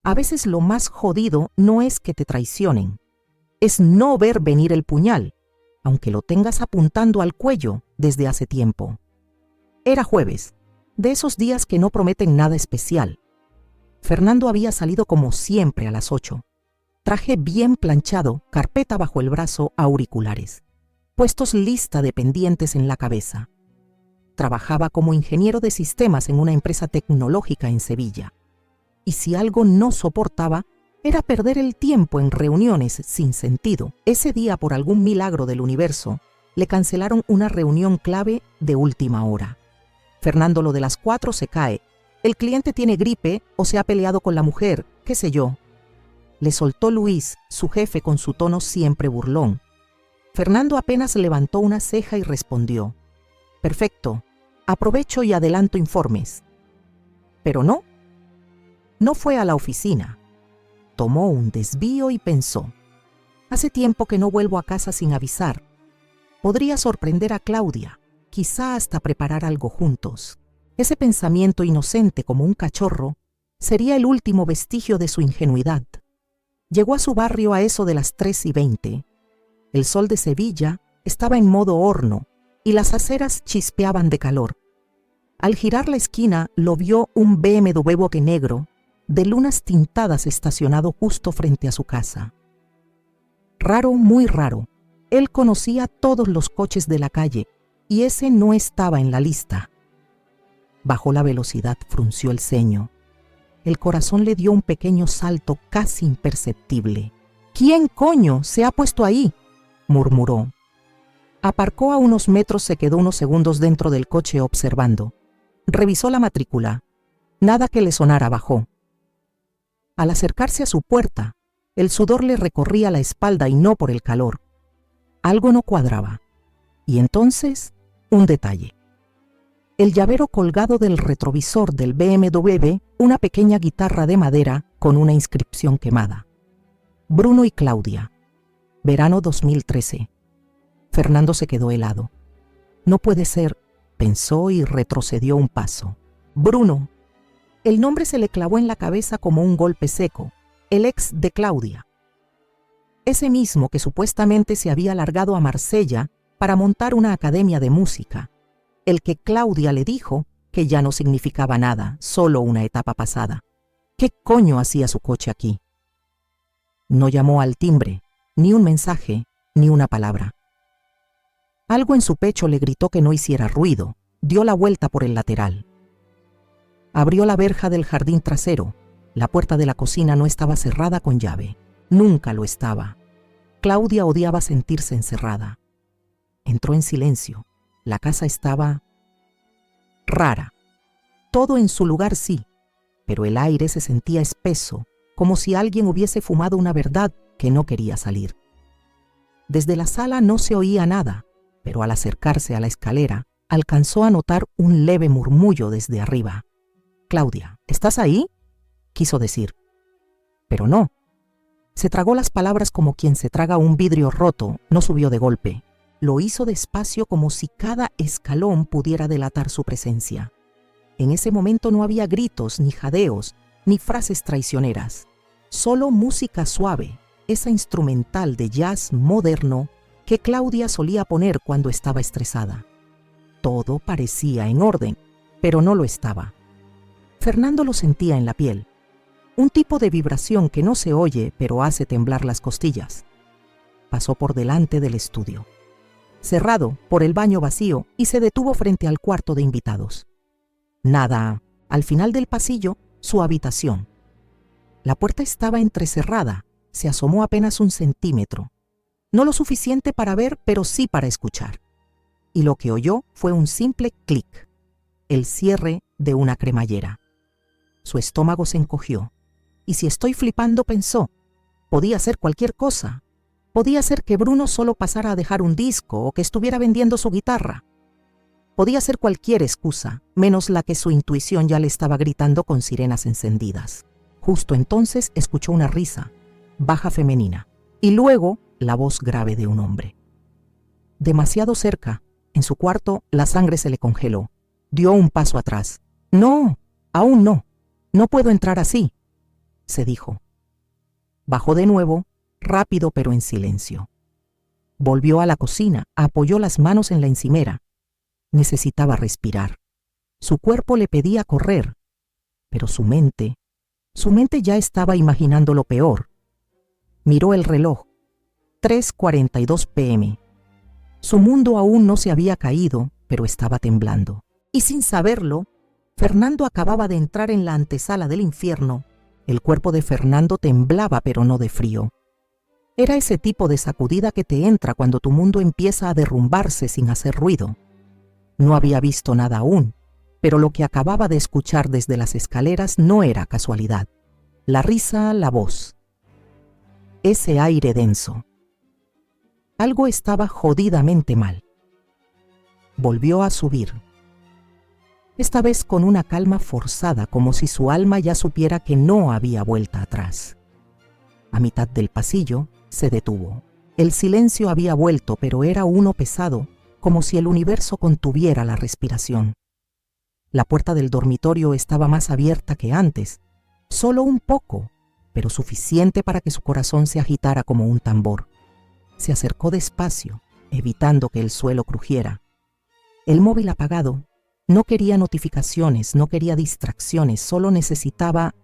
A veces lo más jodido no es que te traicionen, es no ver venir el puñal, aunque lo tengas apuntando al cuello desde hace tiempo. Era jueves, de esos días que no prometen nada especial. Fernando había salido como siempre a las 8. Traje bien planchado, carpeta bajo el brazo, auriculares. Puestos lista de pendientes en la cabeza. Trabajaba como ingeniero de sistemas en una empresa tecnológica en Sevilla. Y si algo no soportaba, era perder el tiempo en reuniones sin sentido. Ese día, por algún milagro del universo, le cancelaron una reunión clave de última hora. Fernando, lo de las 4 se cae. El cliente tiene gripe o se ha peleado con la mujer, qué sé yo. Le soltó Luis, su jefe, con su tono siempre burlón. Fernando apenas levantó una ceja y respondió: «Perfecto, aprovecho y adelanto informes». Pero no fue a la oficina. Tomó un desvío y pensó: «Hace tiempo que no vuelvo a casa sin avisar. Podría sorprender a Claudia, quizá hasta preparar algo juntos». Ese pensamiento inocente como un cachorro sería el último vestigio de su ingenuidad. Llegó a su barrio a eso de las 3:20. El sol de Sevilla estaba en modo horno y las aceras chispeaban de calor. Al girar la esquina lo vio un BMW boque negro de lunas tintadas estacionado justo frente a su casa. Raro, muy raro. Él conocía todos los coches de la calle y ese no estaba en la lista. Bajó la velocidad, frunció el ceño. El corazón le dio un pequeño salto casi imperceptible. «¿Quién coño se ha puesto ahí?», murmuró. Aparcó a unos metros, se quedó unos segundos dentro del coche observando. Revisó la matrícula. Nada que le sonara, bajó. Al acercarse a su puerta, el sudor le recorría la espalda y no por el calor. Algo no cuadraba. Y entonces, un detalle. El llavero colgado del retrovisor del BMW, una pequeña guitarra de madera con una inscripción quemada. Bruno y Claudia. Verano 2013. Fernando se quedó helado. No puede ser, pensó y retrocedió un paso. Bruno. El nombre se le clavó en la cabeza como un golpe seco. El ex de Claudia. Ese mismo que supuestamente se había largado a Marsella para montar una academia de música. El que Claudia le dijo que ya no significaba nada, solo una etapa pasada. ¿Qué coño hacía su coche aquí? No llamó al timbre, ni un mensaje, ni una palabra. Algo en su pecho le gritó que no hiciera ruido. Dio la vuelta por el lateral. Abrió la verja del jardín trasero. La puerta de la cocina no estaba cerrada con llave. Nunca lo estaba. Claudia odiaba sentirse encerrada. Entró en silencio. La casa estaba rara. Todo en su lugar sí, pero el aire se sentía espeso, como si alguien hubiese fumado una verdad que no quería salir. Desde la sala no se oía nada, pero al acercarse a la escalera, alcanzó a notar un leve murmullo desde arriba. «Claudia, ¿estás ahí?», quiso decir. Pero no. Se tragó las palabras como quien se traga un vidrio roto, no subió de golpe. Lo hizo despacio como si cada escalón pudiera delatar su presencia. En ese momento no había gritos, ni jadeos, ni frases traicioneras. Solo música suave, esa instrumental de jazz moderno que Claudia solía poner cuando estaba estresada. Todo parecía en orden, pero no lo estaba. Fernando lo sentía en la piel. Un tipo de vibración que no se oye, pero hace temblar las costillas. Pasó por delante del estudio. Cerrado por el baño vacío, y se detuvo frente al cuarto de invitados. Nada. Al final del pasillo, su habitación. La puerta estaba entrecerrada, se asomó apenas 1 centímetro. No lo suficiente para ver, pero sí para escuchar. Y lo que oyó fue un simple clic, el cierre de una cremallera. Su estómago se encogió. Y si estoy flipando, pensó, podía ser cualquier cosa. Podía ser que Bruno solo pasara a dejar un disco o que estuviera vendiendo su guitarra. Podía ser cualquier excusa, menos la que su intuición ya le estaba gritando con sirenas encendidas. Justo entonces escuchó una risa, baja femenina, y luego la voz grave de un hombre. Demasiado cerca, en su cuarto, la sangre se le congeló. Dio un paso atrás. «No, aún no. No puedo entrar así». se dijo. Bajó de nuevo, rápido pero en silencio. Volvió a la cocina, apoyó las manos en la encimera. Necesitaba respirar. Su cuerpo le pedía correr, pero su mente ya estaba imaginando lo peor. Miró el reloj. 3:42 p.m. Su mundo aún no se había caído, pero estaba temblando. Y sin saberlo, Fernando acababa de entrar en la antesala del infierno. El cuerpo de Fernando temblaba, pero no de frío. Era ese tipo de sacudida que te entra cuando tu mundo empieza a derrumbarse sin hacer ruido. No había visto nada aún, pero lo que acababa de escuchar desde las escaleras no era casualidad. La risa, la voz. Ese aire denso. Algo estaba jodidamente mal. Volvió a subir. Esta vez con una calma forzada, como si su alma ya supiera que no había vuelta atrás. A mitad del pasillo, se detuvo. El silencio había vuelto, pero era uno pesado, como si el universo contuviera la respiración. La puerta del dormitorio estaba más abierta que antes, solo un poco, pero suficiente para que su corazón se agitara como un tambor. Se acercó despacio, evitando que el suelo crujiera. El móvil apagado. No quería notificaciones, no quería distracciones, solo necesitaba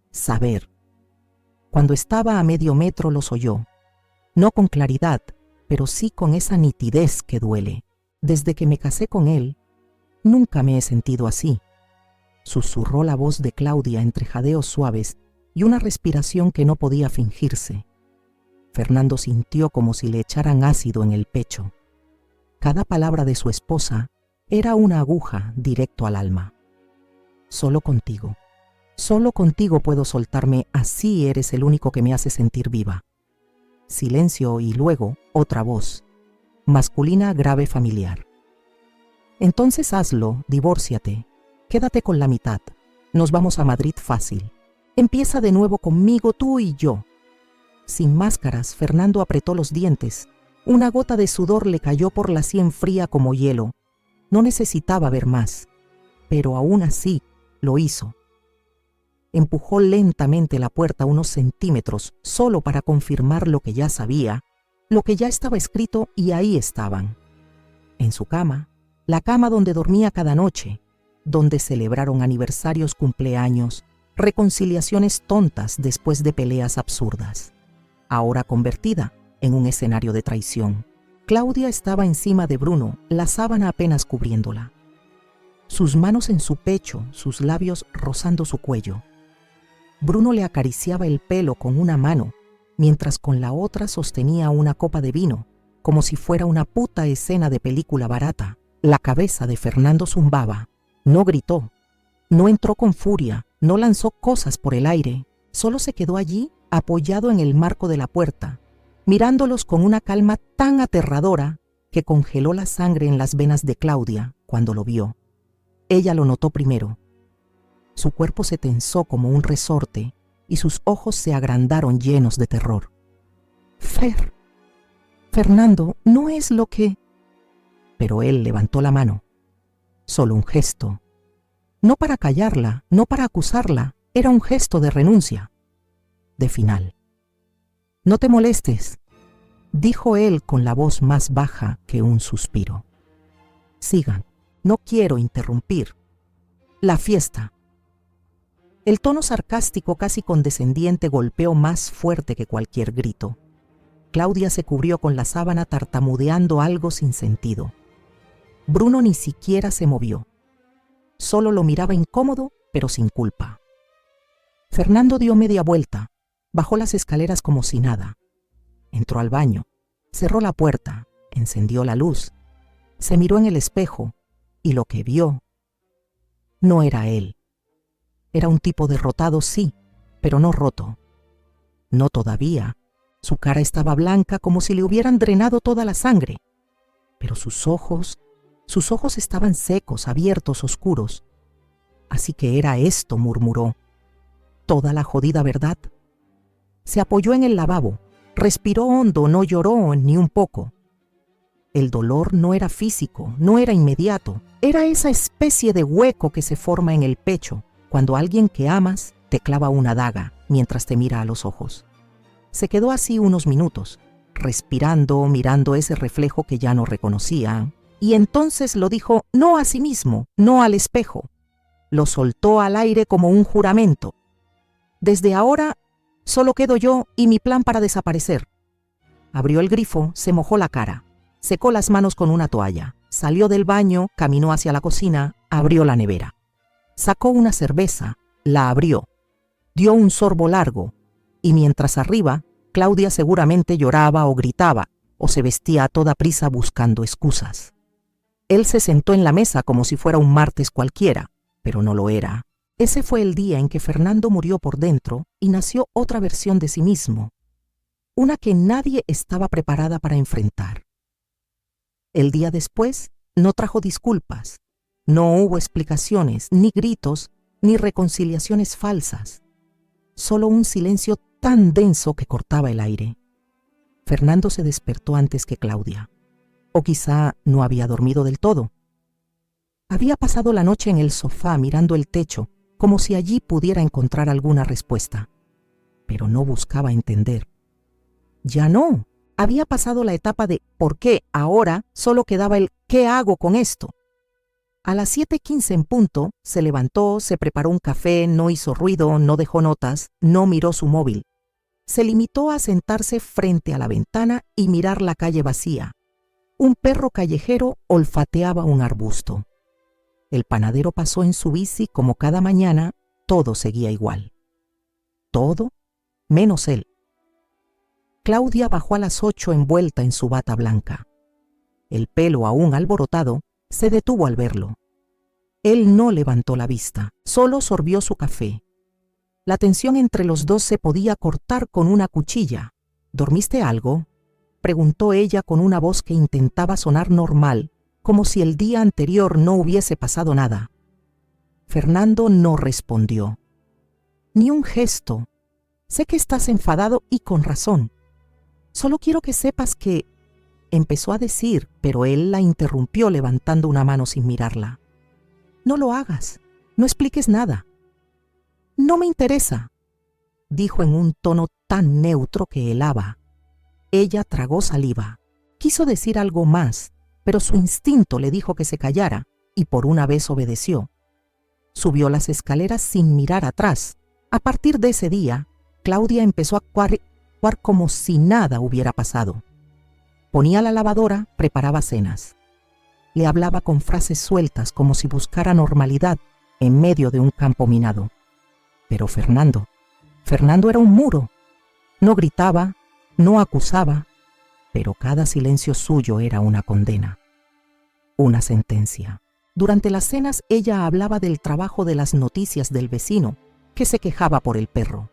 saber. Cuando estaba a medio metro los oyó. No con claridad, pero sí con esa nitidez que duele. Desde que me casé con él, nunca me he sentido así. Susurró la voz de Claudia entre jadeos suaves y una respiración que no podía fingirse. Fernando sintió como si le echaran ácido en el pecho. Cada palabra de su esposa era una aguja directo al alma. Solo contigo puedo soltarme, así eres el único que me hace sentir viva. Silencio y luego otra voz, masculina grave familiar. Entonces hazlo, divórciate, quédate con la mitad, nos vamos a Madrid fácil. Empieza de nuevo conmigo, tú y yo. Sin máscaras, Fernando apretó los dientes. Una gota de sudor le cayó por la sien fría como hielo. No necesitaba ver más, pero aún así lo hizo. Empujó lentamente la puerta unos centímetros, solo para confirmar lo que ya sabía, lo que ya estaba escrito, y ahí estaban. En su cama, la cama donde dormía cada noche, donde celebraron aniversarios, cumpleaños, reconciliaciones tontas después de peleas absurdas. Ahora convertida en un escenario de traición. Claudia estaba encima de Bruno, la sábana apenas cubriéndola. Sus manos en su pecho, sus labios rozando su cuello. Bruno le acariciaba el pelo con una mano, mientras con la otra sostenía una copa de vino, como si fuera una puta escena de película barata. La cabeza de Fernando zumbaba. No gritó, no entró con furia, no lanzó cosas por el aire, solo se quedó allí, apoyado en el marco de la puerta, mirándolos con una calma tan aterradora que congeló la sangre en las venas de Claudia cuando lo vio. Ella lo notó primero. Su cuerpo se tensó como un resorte y sus ojos se agrandaron llenos de terror. Fernando, no es lo que... Pero él levantó la mano. Solo un gesto. No para callarla, no para acusarla, era un gesto de renuncia, de final. No te molestes, dijo él con la voz más baja que un suspiro. Sigan, no quiero interrumpir. La fiesta. El tono sarcástico, casi condescendiente, golpeó más fuerte que cualquier grito. Claudia se cubrió con la sábana tartamudeando algo sin sentido. Bruno ni siquiera se movió. Solo lo miraba incómodo, pero sin culpa. Fernando dio media vuelta, bajó las escaleras como si nada. Entró al baño, cerró la puerta, encendió la luz, se miró en el espejo y lo que vio no era él. Era un tipo derrotado, sí, pero no roto. No todavía. Su cara estaba blanca como si le hubieran drenado toda la sangre. Pero sus ojos estaban secos, abiertos, oscuros. Así que era esto, murmuró. Toda la jodida verdad. Se apoyó en el lavabo, respiró hondo, no lloró ni un poco. El dolor no era físico, no era inmediato. Era esa especie de hueco que se forma en el pecho cuando alguien que amas te clava una daga mientras te mira a los ojos. Se quedó así unos minutos, respirando, mirando ese reflejo que ya no reconocía, y entonces lo dijo no a sí mismo, no al espejo. Lo soltó al aire como un juramento. Desde ahora solo quedo yo y mi plan para desaparecer. Abrió el grifo, se mojó la cara, secó las manos con una toalla, salió del baño, caminó hacia la cocina, abrió la nevera. Sacó una cerveza, la abrió, dio un sorbo largo, y mientras arriba, Claudia seguramente lloraba o gritaba, o se vestía a toda prisa buscando excusas. Él se sentó en la mesa como si fuera un martes cualquiera, pero no lo era. Ese fue el día en que Fernando murió por dentro y nació otra versión de sí mismo, una que nadie estaba preparada para enfrentar. El día después no trajo disculpas, no hubo explicaciones, ni gritos, ni reconciliaciones falsas, solo un silencio tan denso que cortaba el aire. Fernando se despertó antes que Claudia, o quizá no había dormido del todo. Había pasado la noche en el sofá mirando el techo, como si allí pudiera encontrar alguna respuesta, pero no buscaba entender. Ya no, había pasado la etapa de ¿por qué? Ahora solo quedaba el ¿qué hago con esto? A las 7:15 en punto, se levantó, se preparó un café, no hizo ruido, no dejó notas, no miró su móvil. Se limitó a sentarse frente a la ventana y mirar la calle vacía. Un perro callejero olfateaba un arbusto. El panadero pasó en su bici como cada mañana, todo seguía igual. Todo menos él. Claudia bajó a las 8 envuelta en su bata blanca. El pelo aún alborotado, se detuvo al verlo. Él no levantó la vista, solo sorbió su café. La tensión entre los dos se podía cortar con una cuchilla. ¿Dormiste algo?, preguntó ella con una voz que intentaba sonar normal, como si el día anterior no hubiese pasado nada. Fernando no respondió. Ni un gesto. Sé que estás enfadado y con razón. Solo quiero que sepas que... empezó a decir, pero él la interrumpió levantando una mano sin mirarla. No lo hagas, no expliques nada. No me interesa, dijo en un tono tan neutro que helaba. Ella tragó saliva. Quiso decir algo más, pero su instinto le dijo que se callara, y por una vez obedeció. Subió las escaleras sin mirar atrás. A partir de ese día, Claudia empezó a actuar como si nada hubiera pasado. Ponía la lavadora, preparaba cenas. Le hablaba con frases sueltas como si buscara normalidad en medio de un campo minado. Pero Fernando era un muro. No gritaba, no acusaba, pero cada silencio suyo era una condena, una sentencia. Durante las cenas ella hablaba del trabajo de las noticias del vecino, que se quejaba por el perro.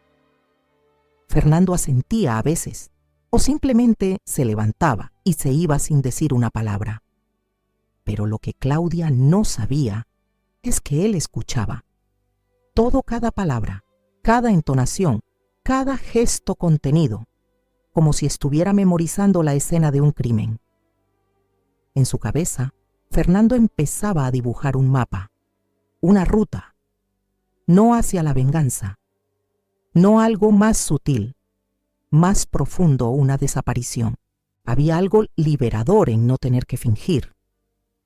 Fernando asentía a veces, o simplemente se levantaba y se iba sin decir una palabra. Pero lo que Claudia no sabía es que él escuchaba. Todo, cada palabra, cada entonación, cada gesto contenido, como si estuviera memorizando la escena de un crimen. En su cabeza, Fernando empezaba a dibujar un mapa, una ruta, no hacia la venganza, no algo más sutil, más profundo, una desaparición. Había algo liberador en no tener que fingir,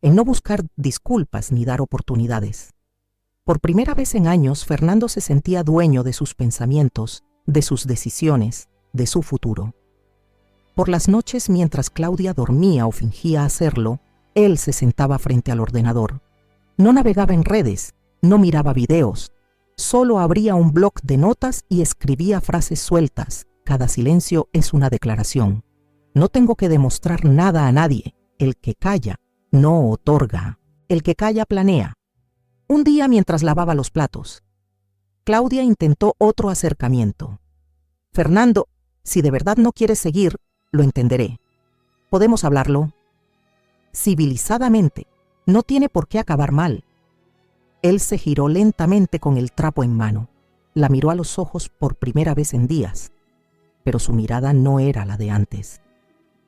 en no buscar disculpas ni dar oportunidades. Por primera vez en años, Fernando se sentía dueño de sus pensamientos, de sus decisiones, de su futuro. Por las noches, mientras Claudia dormía o fingía hacerlo, él se sentaba frente al ordenador. No navegaba en redes, no miraba videos, solo abría un bloc de notas y escribía frases sueltas. Cada silencio es una declaración. No tengo que demostrar nada a nadie. El que calla no otorga. El que calla planea. Un día, mientras lavaba los platos, Claudia intentó otro acercamiento. Fernando, si de verdad no quieres seguir, lo entenderé. Podemos hablarlo civilizadamente. No tiene por qué acabar mal. Él se giró lentamente con el trapo en mano. La miró a los ojos por primera vez en días, pero su mirada no era la de antes.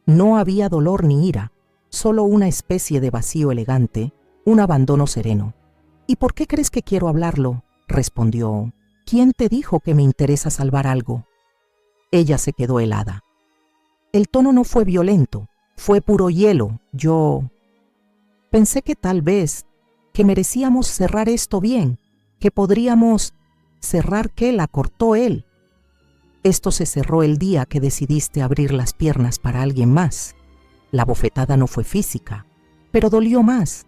No había dolor ni ira, solo una especie de vacío elegante, un abandono sereno. ¿Y por qué crees que quiero hablarlo?, respondió. ¿Quién te dijo que me interesa salvar algo? Ella se quedó helada. El tono no fue violento, fue puro hielo. Yo pensé que tal vez, que merecíamos cerrar esto bien, que podríamos cerrar. ¿Qué? La cortó él. Esto se cerró el día que decidiste abrir las piernas para alguien más. La bofetada no fue física, pero dolió más.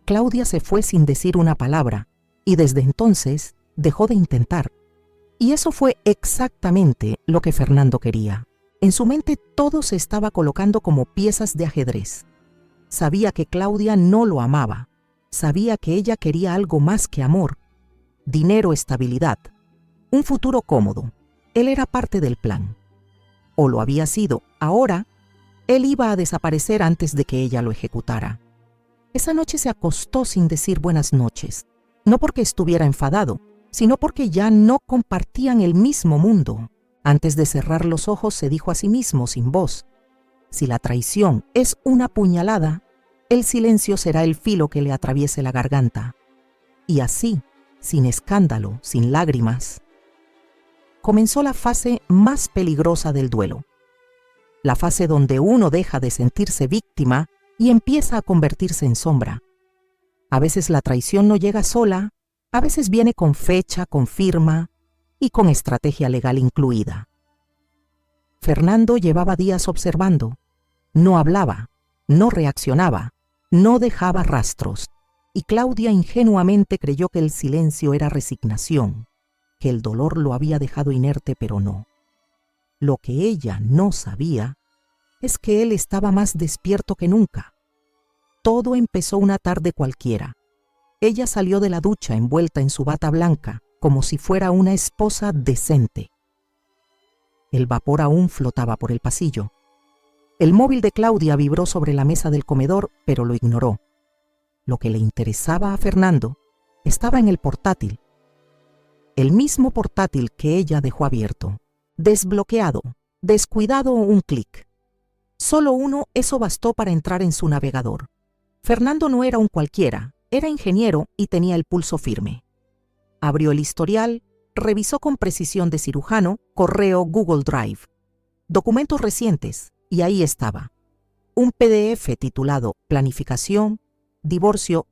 Claudia se fue sin decir una palabra, y desde entonces dejó de intentar. Y eso fue exactamente lo que Fernando quería. En su mente todo se estaba colocando como piezas de ajedrez. Sabía que Claudia no lo amaba. Sabía que ella quería algo más que amor. Dinero, estabilidad, un futuro cómodo. Él era parte del plan. O lo había sido. Ahora, él iba a desaparecer antes de que ella lo ejecutara. Esa noche se acostó sin decir buenas noches. No porque estuviera enfadado, sino porque ya no compartían el mismo mundo. Antes de cerrar los ojos se dijo a sí mismo sin voz: si la traición es una puñalada, el silencio será el filo que le atraviese la garganta. Y así, sin escándalo, sin lágrimas, comenzó la fase más peligrosa del duelo. La fase donde uno deja de sentirse víctima y empieza a convertirse en sombra. A veces la traición no llega sola, a veces viene con fecha, con firma y con estrategia legal incluida. Fernando llevaba días observando. No hablaba, no reaccionaba, no dejaba rastros. Y Claudia ingenuamente creyó que el silencio era resignación, que el dolor lo había dejado inerte, pero no. Lo que ella no sabía es que él estaba más despierto que nunca. Todo empezó una tarde cualquiera. Ella salió de la ducha envuelta en su bata blanca, como si fuera una esposa decente. El vapor aún flotaba por el pasillo. El móvil de Claudia vibró sobre la mesa del comedor, pero lo ignoró. Lo que le interesaba a Fernando estaba en el portátil. El mismo portátil que ella dejó abierto, desbloqueado, descuidado un clic. Solo uno, eso bastó para entrar en su navegador. Fernando no era un cualquiera, era ingeniero y tenía el pulso firme. Abrió el historial, revisó con precisión de cirujano, correo, Google Drive, documentos recientes, y ahí estaba. Un PDF titulado Planificación, Divorcio,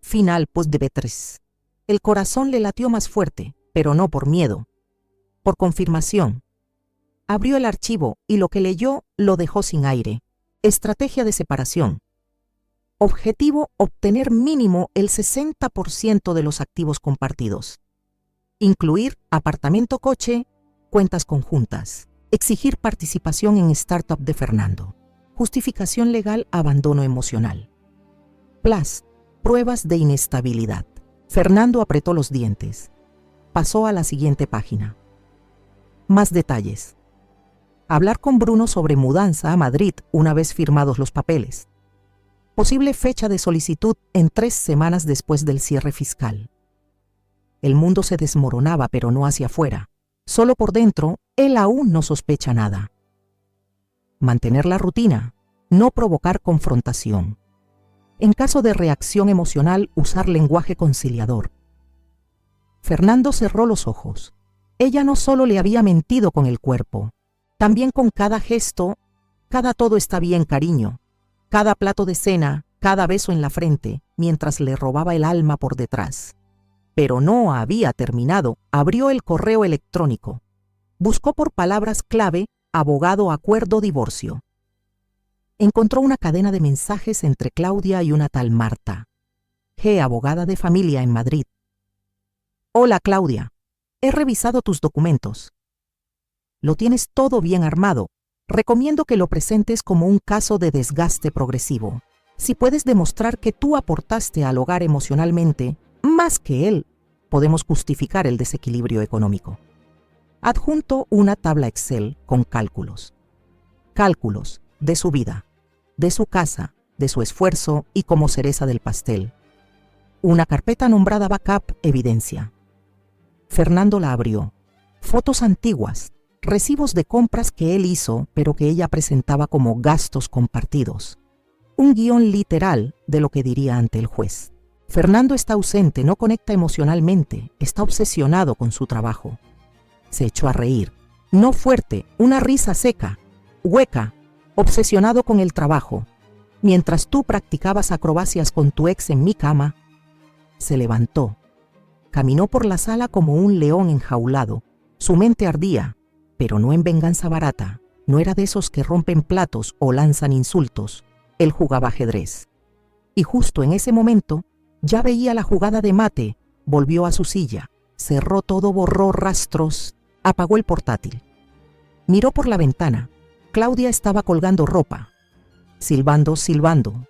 Final Post-Divorce. El corazón le latió más fuerte, pero no por miedo, por confirmación. Abrió el archivo y lo que leyó lo dejó sin aire. Estrategia de separación. Objetivo: obtener mínimo el 60% de los activos compartidos. Incluir apartamento, coche, cuentas conjuntas. Exigir participación en startup de Fernando. Justificación legal: abandono emocional. Plus, pruebas de inestabilidad. Fernando apretó los dientes. Pasó a la siguiente página. Más detalles. Hablar con Bruno sobre mudanza a Madrid una vez firmados los papeles. Posible fecha de solicitud en 3 semanas después del cierre fiscal. El mundo se desmoronaba, pero no hacia afuera. Solo por dentro, él aún no sospecha nada. Mantener la rutina, no provocar confrontación. En caso de reacción emocional, usar lenguaje conciliador. Fernando cerró los ojos. Ella no solo le había mentido con el cuerpo, también con cada gesto, cada todo está bien, cariño, cada plato de cena, cada beso en la frente, mientras le robaba el alma por detrás. Pero no había terminado. Abrió el correo electrónico. Buscó por palabras clave: abogado, acuerdo, divorcio. Encontró una cadena de mensajes entre Claudia y una tal Marta, G., abogada de familia en Madrid. Hola, Claudia. He revisado tus documentos. Lo tienes todo bien armado. Recomiendo que lo presentes como un caso de desgaste progresivo. Si puedes demostrar que tú aportaste al hogar emocionalmente, más que él, podemos justificar el desequilibrio económico. Adjunto una tabla Excel con cálculos. Cálculos de su vida, de su casa, de su esfuerzo y como cereza del pastel. Una carpeta nombrada Backup, evidencia. Fernando la abrió. Fotos antiguas, recibos de compras que él hizo, pero que ella presentaba como gastos compartidos. Un guión literal de lo que diría ante el juez. Fernando está ausente, no conecta emocionalmente, está obsesionado con su trabajo. Se echó a reír, no fuerte, una risa seca, hueca, obsesionado con el trabajo. Mientras tú practicabas acrobacias con tu ex en mi cama, se levantó. Caminó por la sala como un león enjaulado. Su mente ardía, pero no en venganza barata. No era de esos que rompen platos o lanzan insultos. Él jugaba ajedrez. Y justo en ese momento, ya veía la jugada de mate. Volvió a su silla, cerró todo, borró rastros, apagó el portátil. Miró por la ventana. Claudia estaba colgando ropa, silbando,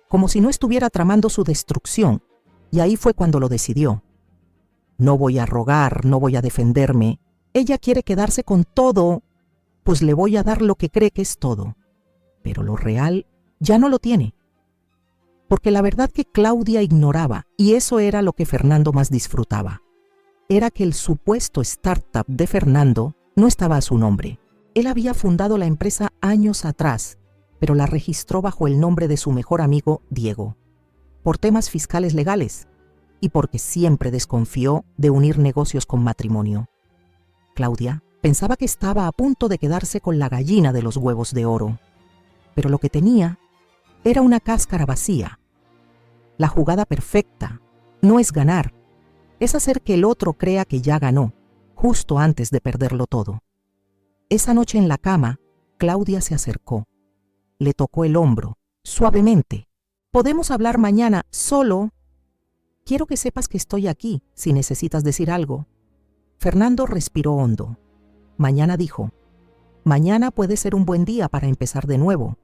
como si no estuviera tramando su destrucción. Y ahí fue cuando lo decidió. No voy a rogar, no voy a defenderme. Ella quiere quedarse con todo, pues le voy a dar lo que cree que es todo. Pero lo real ya no lo tiene. Porque la verdad que Claudia ignoraba, y eso era lo que Fernando más disfrutaba, era que el supuesto startup de Fernando no estaba a su nombre. Él había fundado la empresa años atrás, pero la registró bajo el nombre de su mejor amigo Diego, por temas fiscales legales y porque siempre desconfió de unir negocios con matrimonio. Claudia pensaba que estaba a punto de quedarse con la gallina de los huevos de oro, pero lo que tenía era una cáscara vacía. La jugada perfecta no es ganar, es hacer que el otro crea que ya ganó, justo antes de perderlo todo. Esa noche en la cama, Claudia se acercó. Le tocó el hombro, suavemente. «Podemos hablar mañana, solo. Quiero que sepas que estoy aquí, si necesitas decir algo». Fernando respiró hondo. «Mañana», dijo. «Mañana puede ser un buen día para empezar de nuevo».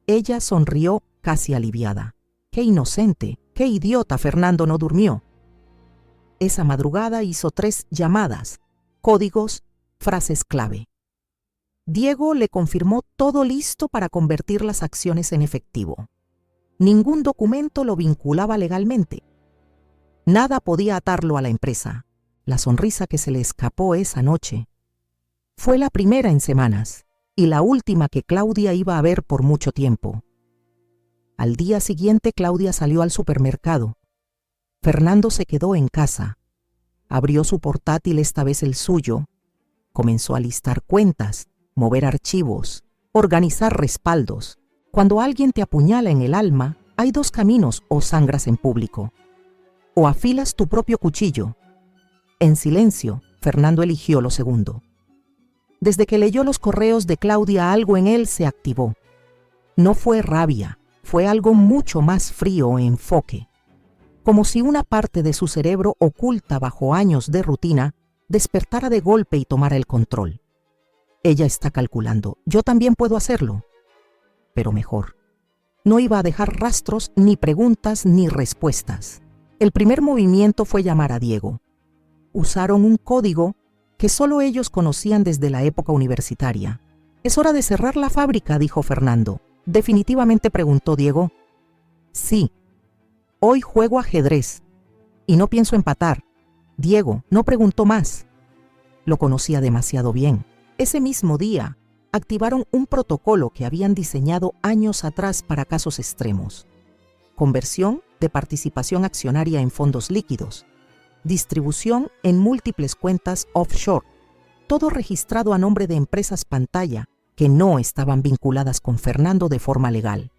Ella sonrió casi aliviada. «Qué inocente, qué idiota, Fernando no durmió». Esa madrugada hizo 3 llamadas, códigos, frases clave. Diego le confirmó todo listo para convertir las acciones en efectivo. Ningún documento lo vinculaba legalmente. Nada podía atarlo a la empresa. La sonrisa que se le escapó esa noche fue la primera en semanas y la última que Claudia iba a ver por mucho tiempo. Al día siguiente, Claudia salió al supermercado. Fernando se quedó en casa. Abrió su portátil, esta vez el suyo. Comenzó a listar cuentas, mover archivos, organizar respaldos. Cuando alguien te apuñala en el alma, hay 2 caminos: o sangras en público, o afilas tu propio cuchillo. En silencio, Fernando eligió lo segundo. Desde que leyó los correos de Claudia, algo en él se activó. No fue rabia, fue algo mucho más frío, enfoque. Como si una parte de su cerebro, oculta bajo años de rutina, despertara de golpe y tomara el control. Ella está calculando, yo también puedo hacerlo, pero mejor. No iba a dejar rastros, ni preguntas, ni respuestas. El primer movimiento fue llamar a Diego. Usaron un código que solo ellos conocían desde la época universitaria. «Es hora de cerrar la fábrica», dijo Fernando. «¿Definitivamente?», preguntó Diego. «Sí. Hoy juego ajedrez y no pienso empatar». Diego no preguntó más. Lo conocía demasiado bien. Ese mismo día, activaron un protocolo que habían diseñado años atrás para casos extremos. Conversión de participación accionaria en fondos líquidos. Distribución en múltiples cuentas offshore. Todo registrado a nombre de empresas pantalla que no estaban vinculadas con Fernando de forma legal.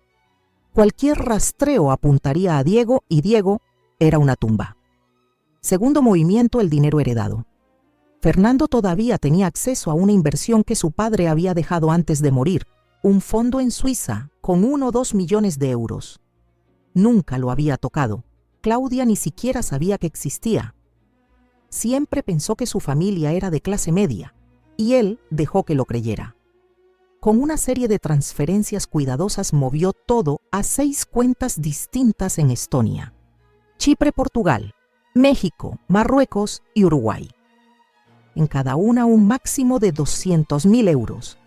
Cualquier rastreo apuntaría a Diego y Diego era una tumba. Segundo movimiento, el dinero heredado. Fernando todavía tenía acceso a una inversión que su padre había dejado antes de morir, un fondo en Suiza con 1 o 2 millones de euros. Nunca lo había tocado. Claudia ni siquiera sabía que existía. Siempre pensó que su familia era de clase media, y él dejó que lo creyera. Con una serie de transferencias cuidadosas movió todo a 6 cuentas distintas en Estonia, Chipre, Portugal, México, Marruecos y Uruguay. En cada una un máximo de 200.000 euros,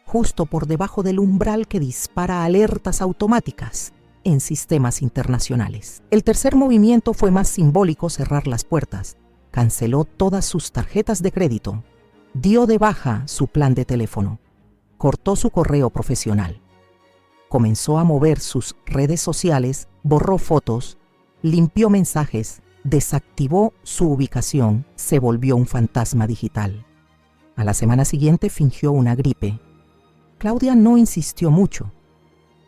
justo por debajo del umbral que dispara alertas automáticas en sistemas internacionales. El tercer movimiento fue más simbólico: cerrar las puertas. Canceló todas sus tarjetas de crédito, dio de baja su plan de teléfono, cortó su correo profesional, comenzó a mover sus redes sociales, borró fotos, limpió mensajes, desactivó su ubicación, se volvió un fantasma digital. A la semana siguiente fingió una gripe. Claudia no insistió mucho.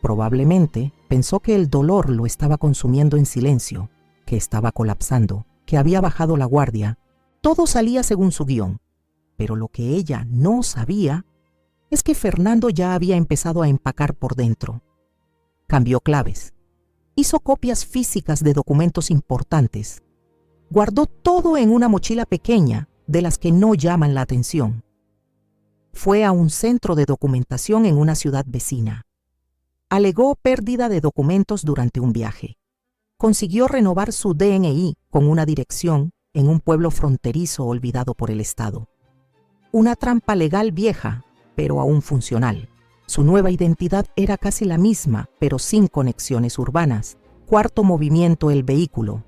Probablemente pensó que el dolor lo estaba consumiendo en silencio, que estaba colapsando, que había bajado la guardia. Todo salía según su guión. Pero lo que ella no sabía es que Fernando ya había empezado a empacar por dentro. Cambió claves. Hizo copias físicas de documentos importantes. Guardó todo en una mochila pequeña de las que no llaman la atención. Fue a un centro de documentación en una ciudad vecina. Alegó pérdida de documentos durante un viaje. Consiguió renovar su DNI con una dirección en un pueblo fronterizo olvidado por el Estado. Una trampa legal vieja, pero aún funcional. Su nueva identidad era casi la misma, pero sin conexiones urbanas. Cuarto movimiento el vehículo.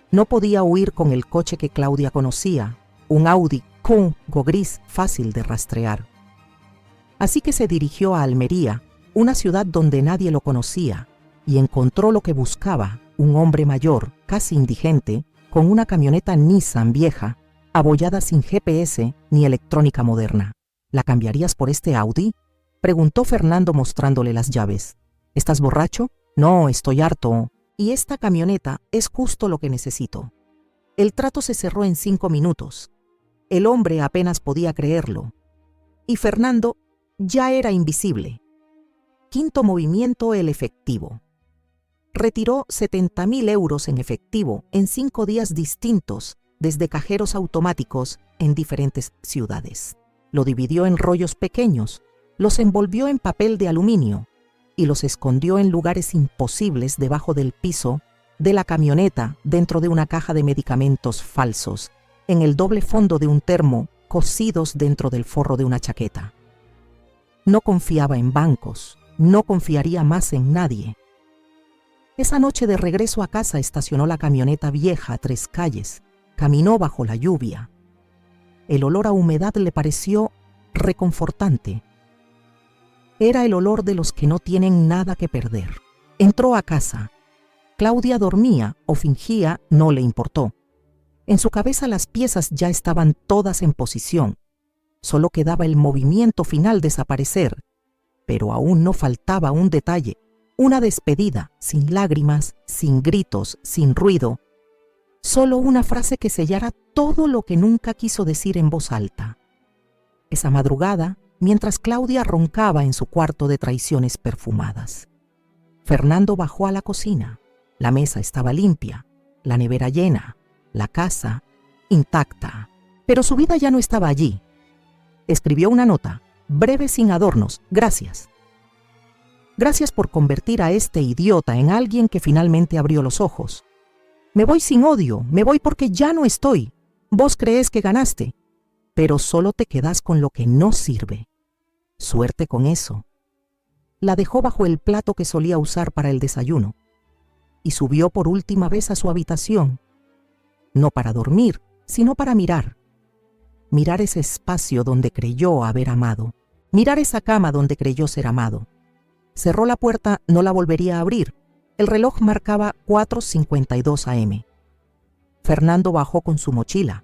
No podía huir con el coche que Claudia conocía, un Audi Congo gris fácil de rastrear. Así que se dirigió a Almería, una ciudad donde nadie lo conocía, y encontró lo que buscaba, un hombre mayor, casi indigente, con una camioneta Nissan vieja, abollada sin GPS ni electrónica moderna. ¿La cambiarías por este Audi?, preguntó Fernando mostrándole las llaves. ¿Estás borracho? No, estoy harto. Y esta camioneta es justo lo que necesito. El trato se cerró en 5 minutos. El hombre apenas podía creerlo. Y Fernando ya era invisible. Quinto movimiento, el efectivo. Retiró 70.000 euros en efectivo en 5 días distintos desde cajeros automáticos en diferentes ciudades. Lo dividió en rollos pequeños, los envolvió en papel de aluminio y los escondió en lugares imposibles debajo del piso de la camioneta, dentro de una caja de medicamentos falsos, en el doble fondo de un termo, cosidos dentro del forro de una chaqueta. No confiaba en bancos, no confiaría más en nadie. Esa noche de regreso a casa estacionó la camioneta vieja a 3 calles, caminó bajo la lluvia. El olor a humedad le pareció reconfortante. Era el olor de los que no tienen nada que perder. Entró a casa. Claudia dormía o fingía, no le importó. En su cabeza las piezas ya estaban todas en posición. Solo quedaba el movimiento final, desaparecer. Pero aún no faltaba un detalle, una despedida, sin lágrimas, sin gritos, sin ruido. Solo una frase que sellara todo lo que nunca quiso decir en voz alta. Esa madrugada, mientras Claudia roncaba en su cuarto de traiciones perfumadas, Fernando bajó a la cocina. La mesa estaba limpia, la nevera llena, la casa intacta. Pero su vida ya no estaba allí. Escribió una nota, breve, sin adornos. Gracias. Gracias por convertir a este idiota en alguien que finalmente abrió los ojos. Me voy sin odio, me voy porque ya no estoy. Vos crees que ganaste, pero solo te quedas con lo que no sirve. Suerte con eso. La dejó bajo el plato que solía usar para el desayuno y subió por última vez a su habitación, no para dormir, sino para mirar. Mirar ese espacio donde creyó haber amado, mirar esa cama donde creyó ser amado. Cerró la puerta, no la volvería a abrir. El reloj marcaba 4:52 AM. Fernando bajó con su mochila,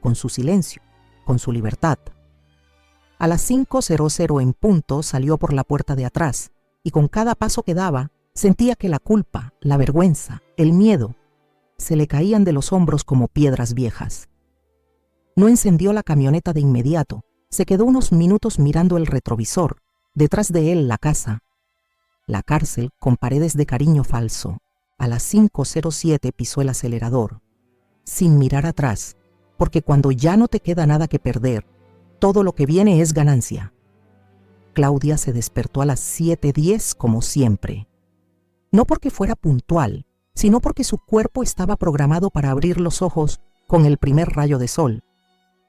con su silencio, con su libertad. A las 5:00 en punto salió por la puerta de atrás y con cada paso que daba sentía que la culpa, la vergüenza, el miedo se le caían de los hombros como piedras viejas. No encendió la camioneta de inmediato, se quedó unos minutos mirando el retrovisor, detrás de él la casa, la cárcel con paredes de cariño falso. A las 5:07 pisó el acelerador, sin mirar atrás, porque cuando ya no te queda nada que perder, todo lo que viene es ganancia. Claudia se despertó a las 7:10 como siempre. No porque fuera puntual, sino porque su cuerpo estaba programado para abrir los ojos con el primer rayo de sol.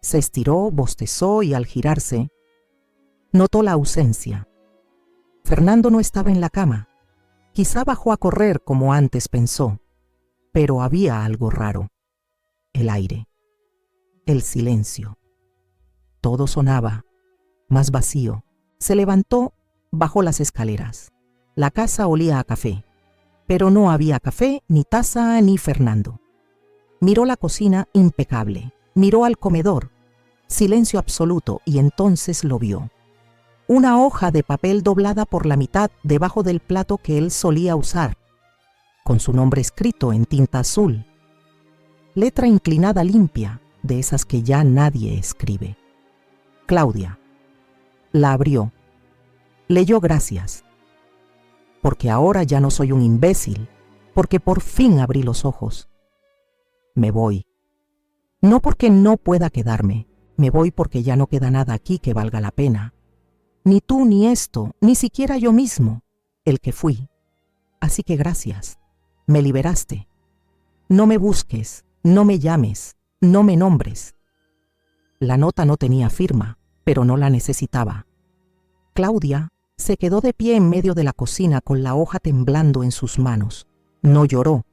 Se estiró, bostezó y al girarse, notó la ausencia. Fernando no estaba en la cama. Quizá bajó a correr como antes pensó, pero había algo raro. El aire, el silencio. Todo sonaba, más vacío. Se levantó, bajó las escaleras. La casa olía a café. pero no había café, ni taza, ni Fernando. Miró la cocina impecable, miró al comedor, silencio absoluto, y entonces lo vio. Una hoja de papel doblada por la mitad debajo del plato que él solía usar, con su nombre escrito en tinta azul. Letra inclinada limpia, de esas que ya nadie escribe. Claudia. La abrió. Leyó gracias. Porque ahora ya no soy un imbécil, porque por fin abrí los ojos. Me voy. No porque no pueda quedarme, me voy porque ya no queda nada aquí que valga la pena. Ni tú ni esto, ni siquiera yo mismo, el que fui. Así que gracias, me liberaste. No me busques, no me llames, no me nombres. La nota no tenía firma, pero no la necesitaba. Claudia se quedó de pie en medio de la cocina con la hoja temblando en sus manos. No lloró,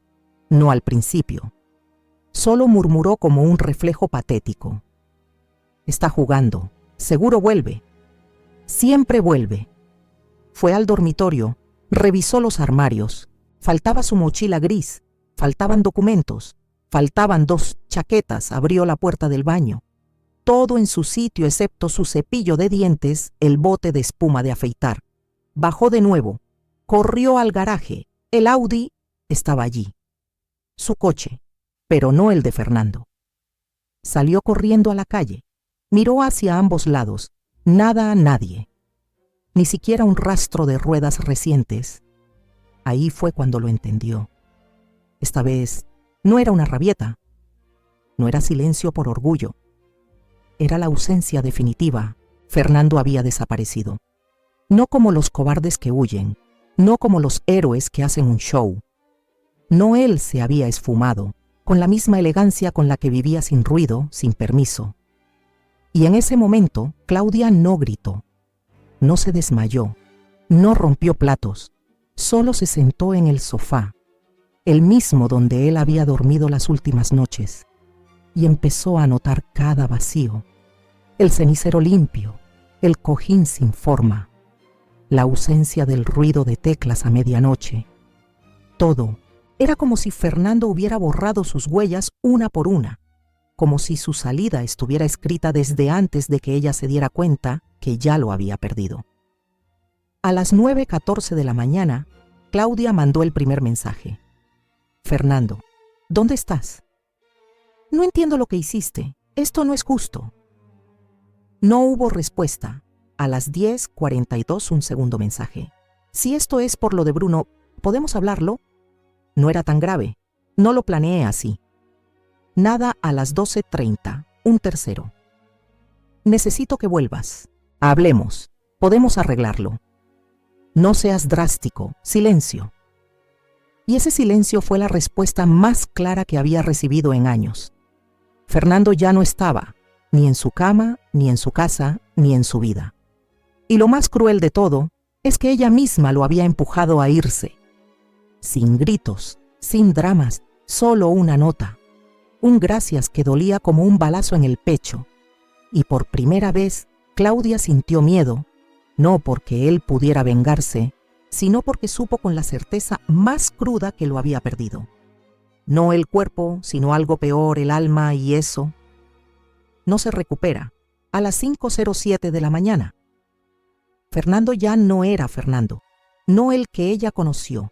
no al principio. Solo murmuró como un reflejo patético. Está jugando, seguro vuelve. Siempre vuelve. Fue al dormitorio, revisó los armarios. Faltaba su mochila gris, faltaban documentos, faltaban 2 chaquetas, abrió la puerta del baño. Todo en su sitio excepto su cepillo de dientes, el bote de espuma de afeitar. Bajó de nuevo, corrió al garaje. El Audi estaba allí. Su coche, pero no el de Fernando. Salió corriendo a la calle. Miró hacia ambos lados. Nada, nadie. Ni siquiera un rastro de ruedas recientes. Ahí fue cuando lo entendió. Esta vez no era una rabieta. No era silencio por orgullo. Era la ausencia definitiva. Fernando había desaparecido. No como los cobardes que huyen, no como los héroes que hacen un show. No él se había esfumado, con la misma elegancia con la que vivía sin ruido, sin permiso. Y en ese momento, Claudia no gritó, no se desmayó, no rompió platos, solo se sentó en el sofá, el mismo donde él había dormido las últimas noches, y empezó a notar cada vacío, el cenicero limpio, el cojín sin forma, la ausencia del ruido de teclas a medianoche. Todo era como si Fernando hubiera borrado sus huellas una por una, como si su salida estuviera escrita desde antes de que ella se diera cuenta que ya lo había perdido. A las 9:14 de la mañana, Claudia mandó el primer mensaje. Fernando, ¿dónde estás? No entiendo lo que hiciste. Esto no es justo. No hubo respuesta. A las 10:42 un segundo mensaje. Si esto es por lo de Bruno, ¿podemos hablarlo? No era tan grave. No lo planeé así. Nada a las 12:30. Un tercero. Necesito que vuelvas. Hablemos. Podemos arreglarlo. No seas drástico. Silencio. Y ese silencio fue la respuesta más clara que había recibido en años. Fernando ya no estaba, ni en su cama, ni en su casa, ni en su vida. Y lo más cruel de todo es que ella misma lo había empujado a irse. Sin gritos, sin dramas, solo una nota. Un gracias que dolía como un balazo en el pecho. Y por primera vez, Claudia sintió miedo, no porque él pudiera vengarse, sino porque supo con la certeza más cruda que lo había perdido. No el cuerpo, sino algo peor, el alma, y eso no se recupera. A las 5:07 de la mañana. Fernando ya no era Fernando, no el que ella conoció,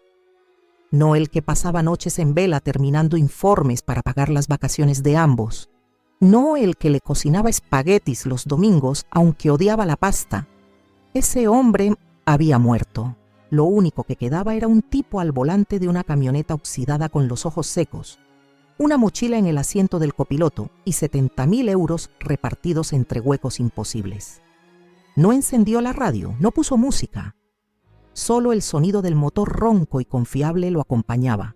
no el que pasaba noches en vela terminando informes para pagar las vacaciones de ambos, no el que le cocinaba espaguetis los domingos aunque odiaba la pasta. Ese hombre había muerto. Lo único que quedaba era un tipo al volante de una camioneta oxidada con los ojos secos, una mochila en el asiento del copiloto y 70.000 euros repartidos entre huecos imposibles. No encendió la radio, no puso música. Solo el sonido del motor ronco y confiable lo acompañaba.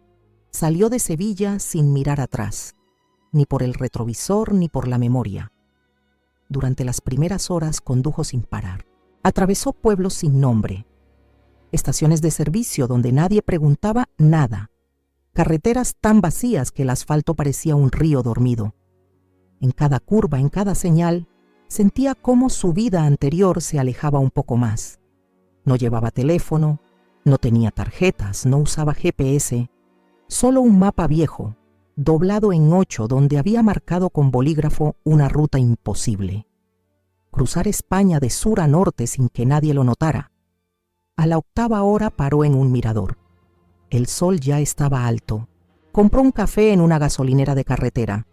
Salió de Sevilla sin mirar atrás, ni por el retrovisor ni por la memoria. Durante las primeras horas condujo sin parar. Atravesó pueblos sin nombre, estaciones de servicio donde nadie preguntaba nada, carreteras tan vacías que el asfalto parecía un río dormido. En cada curva, en cada señal, sentía cómo su vida anterior se alejaba un poco más. No llevaba teléfono, No tenía tarjetas, no usaba GPS, solo un mapa viejo, doblado en 8, donde había marcado con bolígrafo una ruta imposible. Cruzar España de sur a norte sin que nadie lo notara. A la 8ª hora paró en un mirador. El sol ya estaba alto. Compró un café en una gasolinera de carretera.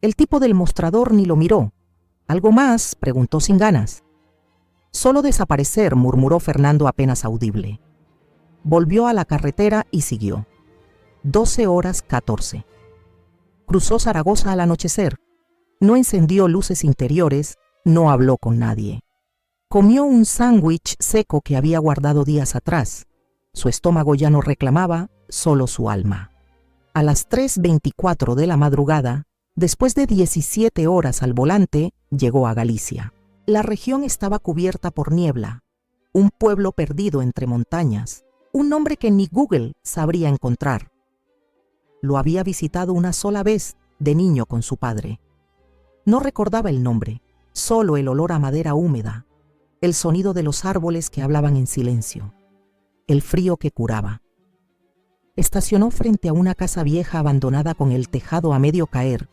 El tipo del mostrador ni lo miró. ¿Algo más?, preguntó sin ganas. Solo desaparecer, murmuró Fernando apenas audible. Volvió a la carretera y siguió. 12:14. Cruzó Zaragoza al anochecer. No encendió luces interiores, no habló con nadie. Comió un sándwich seco que había guardado días atrás. Su estómago ya no reclamaba, solo su alma. A las 3:24 de la madrugada, después de 17 horas al volante, llegó a Galicia. La región estaba cubierta por niebla, un pueblo perdido entre montañas, un nombre que ni Google sabría encontrar. Lo había visitado una sola vez, de niño con su padre. No recordaba el nombre, solo el olor a madera húmeda, el sonido de los árboles que hablaban en silencio, el frío que curaba. Estacionó frente a una casa vieja abandonada con el tejado a medio caer.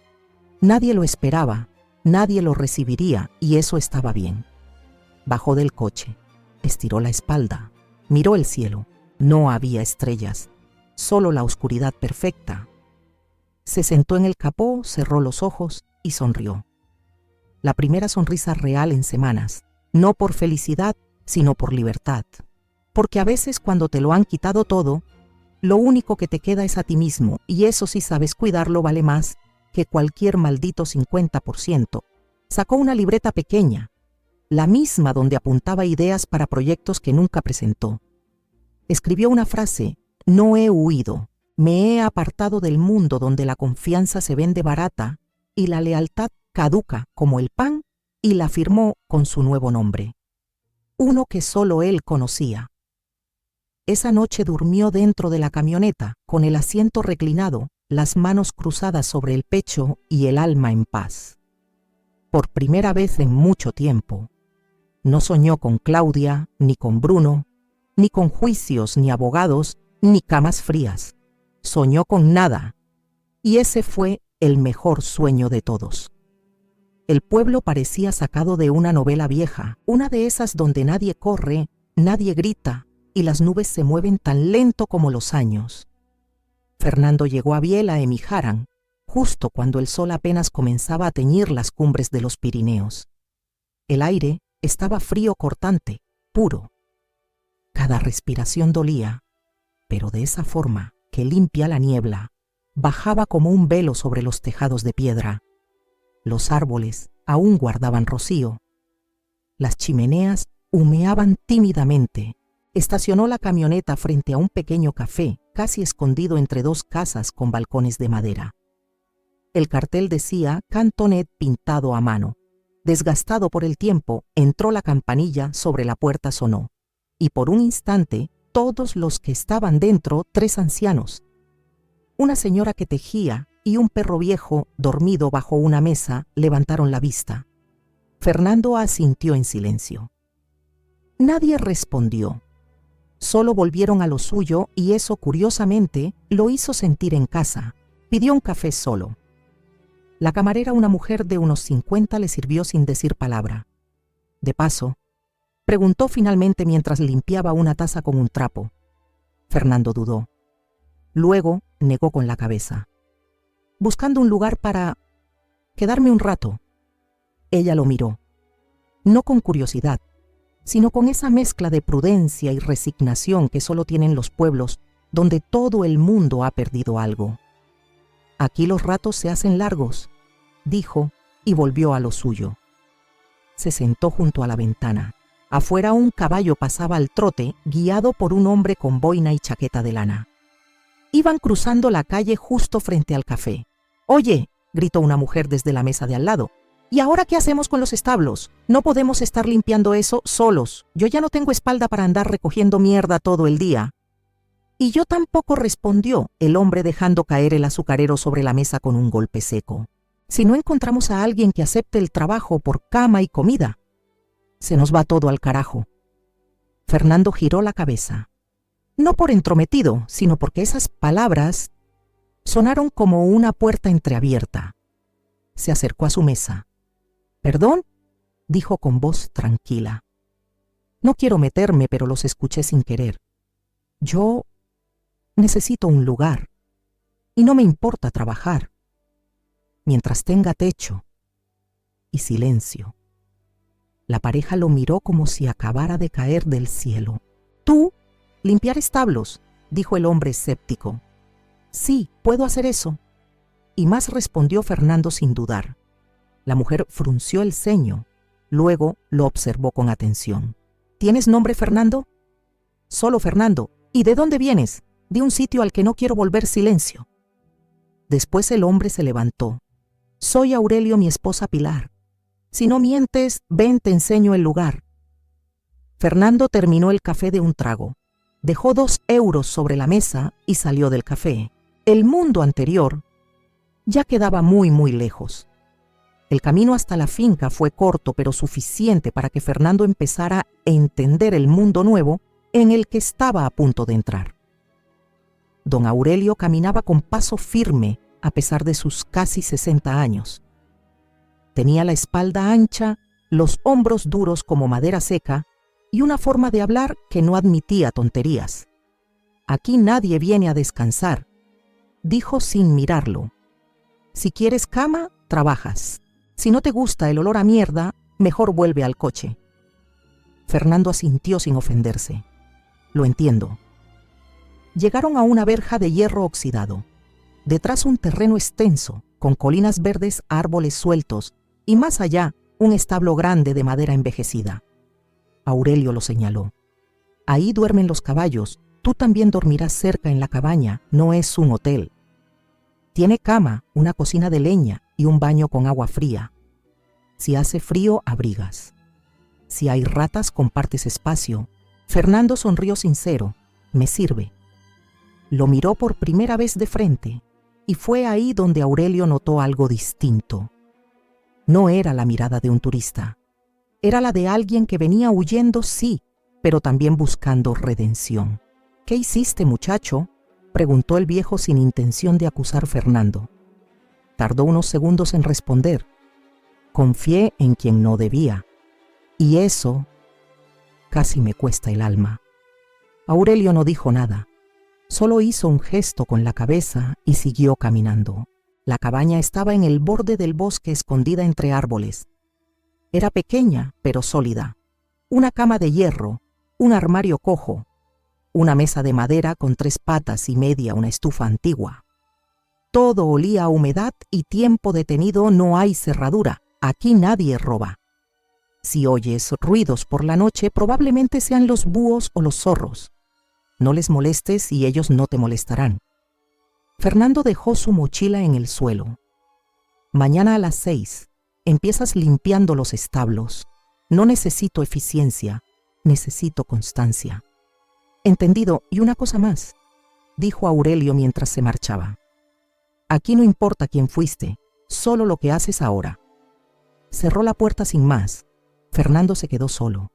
Nadie lo esperaba, nadie lo recibiría, y eso estaba bien. Bajó del coche, estiró la espalda, miró el cielo. No había estrellas, solo la oscuridad perfecta. Se sentó en el capó, cerró los ojos y sonrió. La primera sonrisa real en semanas, no por felicidad, sino por libertad. Porque a veces cuando te lo han quitado todo, lo único que te queda es a ti mismo, y eso, si sabes cuidarlo, vale más que cualquier maldito 50%. Sacó una libreta pequeña, la misma donde apuntaba ideas para proyectos que nunca presentó. Escribió una frase: no he huido, me he apartado del mundo donde la confianza se vende barata y la lealtad caduca como el pan, y la firmó con su nuevo nombre, uno que solo él conocía. Esa noche durmió dentro de la camioneta, con el asiento reclinado, las manos cruzadas sobre el pecho y el alma en paz. Por primera vez en mucho tiempo. No soñó con Claudia, ni con Bruno, ni con juicios, ni abogados, ni camas frías. Soñó con nada, y ese fue el mejor sueño de todos. El pueblo parecía sacado de una novela vieja, una de esas donde nadie corre, nadie grita, y las nubes se mueven tan lento como los años. Fernando llegó a Biela e Mijaran, justo cuando el sol apenas comenzaba a teñir las cumbres de los Pirineos. El aire estaba frío, cortante, puro. Cada respiración dolía, pero de esa forma que limpia la niebla, bajaba como un velo sobre los tejados de piedra. Los árboles aún guardaban rocío. Las chimeneas humeaban tímidamente. Estacionó la camioneta frente a un pequeño café, casi escondido entre dos casas con balcones de madera. El cartel decía Cantonet pintado a mano. Desgastado por el tiempo, entró la campanilla, sobre la puerta sonó. Y por un instante, todos los que estaban dentro, 3 ancianos, una señora que tejía y un perro viejo dormido bajo una mesa, levantaron la vista. Fernando asintió en silencio. Nadie respondió. Solo volvieron a lo suyo, y eso, curiosamente, lo hizo sentir en casa. Pidió un café solo. La camarera, una mujer de unos 50, le sirvió sin decir palabra. De paso, preguntó finalmente mientras limpiaba una taza con un trapo. Fernando dudó. Luego negó con la cabeza. Buscando un lugar para quedarme un rato. Ella lo miró, no con curiosidad, sino con esa mezcla de prudencia y resignación que solo tienen los pueblos donde todo el mundo ha perdido algo. Aquí los ratos se hacen largos, dijo, y volvió a lo suyo. Se sentó junto a la ventana. Afuera un caballo pasaba al trote, guiado por un hombre con boina y chaqueta de lana. Iban cruzando la calle justo frente al café. «Oye», gritó una mujer desde la mesa de al lado, «¿y ahora qué hacemos con los establos? No podemos estar limpiando eso solos. Yo ya no tengo espalda para andar recogiendo mierda todo el día». «Y yo tampoco», respondió el hombre, dejando caer el azucarero sobre la mesa con un golpe seco. «Si no encontramos a alguien que acepte el trabajo por cama y comida, se nos va todo al carajo». Fernando giró la cabeza. No por entrometido, sino porque esas palabras sonaron como una puerta entreabierta. Se acercó a su mesa. «¿Perdón?», dijo con voz tranquila. «No quiero meterme, pero los escuché sin querer. Yo necesito un lugar y no me importa trabajar. Mientras tenga techo y silencio». La pareja lo miró como si acabara de caer del cielo. «¿Tú? Limpiar establos», dijo el hombre escéptico. «Sí, puedo hacer eso». Y más respondió Fernando sin dudar. La mujer frunció el ceño, luego lo observó con atención. «¿Tienes nombre, Fernando?» «Solo Fernando». «¿Y de dónde vienes?» «De un sitio al que no quiero volver silencio». Después el hombre se levantó. «Soy Aurelio, mi esposa Pilar. Si no mientes, ven, te enseño el lugar». Fernando terminó el café de un trago. Dejó 2 euros sobre la mesa y salió del café. El mundo anterior ya quedaba muy, muy lejos. El camino hasta la finca fue corto, pero suficiente para que Fernando empezara a entender el mundo nuevo en el que estaba a punto de entrar. Don Aurelio caminaba con paso firme a pesar de sus casi 60 años. Tenía la espalda ancha, los hombros duros como madera seca y una forma de hablar que no admitía tonterías. «Aquí nadie viene a descansar», dijo sin mirarlo. «Si quieres cama, trabajas. Si no te gusta el olor a mierda, mejor vuelve al coche». Fernando asintió sin ofenderse. «Lo entiendo». Llegaron a una verja de hierro oxidado. Detrás un terreno extenso, con colinas verdes, árboles sueltos, y más allá un establo grande de madera envejecida. Aurelio lo señaló. «Ahí duermen los caballos. Tú también dormirás cerca en la cabaña. No es un hotel. Tiene cama, una cocina de leña y un baño con agua fría. Si hace frío, abrigas. Si hay ratas, compartes espacio». Fernando sonrió sincero. «Me sirve». Lo miró por primera vez de frente, y fue ahí donde Aurelio notó algo distinto. No era la mirada de un turista. Era la de alguien que venía huyendo, sí, pero también buscando redención. «¿Qué hiciste, muchacho?», preguntó el viejo sin intención de acusar a Fernando. Tardó unos segundos en responder. «Confié en quien no debía. Y eso casi me cuesta el alma». Aurelio no dijo nada. Solo hizo un gesto con la cabeza y siguió caminando. La cabaña estaba en el borde del bosque, escondida entre árboles. Era pequeña, pero sólida. Una cama de hierro, un armario cojo, una mesa de madera con 3 patas y media, una estufa antigua. Todo olía a humedad y tiempo detenido. No hay cerradura. Aquí nadie roba. Si oyes ruidos por la noche, probablemente sean los búhos o los zorros. No les molestes y ellos no te molestarán. Fernando dejó su mochila en el suelo. «Mañana a las 6 empiezas limpiando los establos. No necesito eficiencia, necesito constancia». «Entendido. Y una cosa más», dijo Aurelio mientras se marchaba. «Aquí no importa quién fuiste, solo lo que haces ahora». Cerró la puerta sin más. Fernando se quedó solo.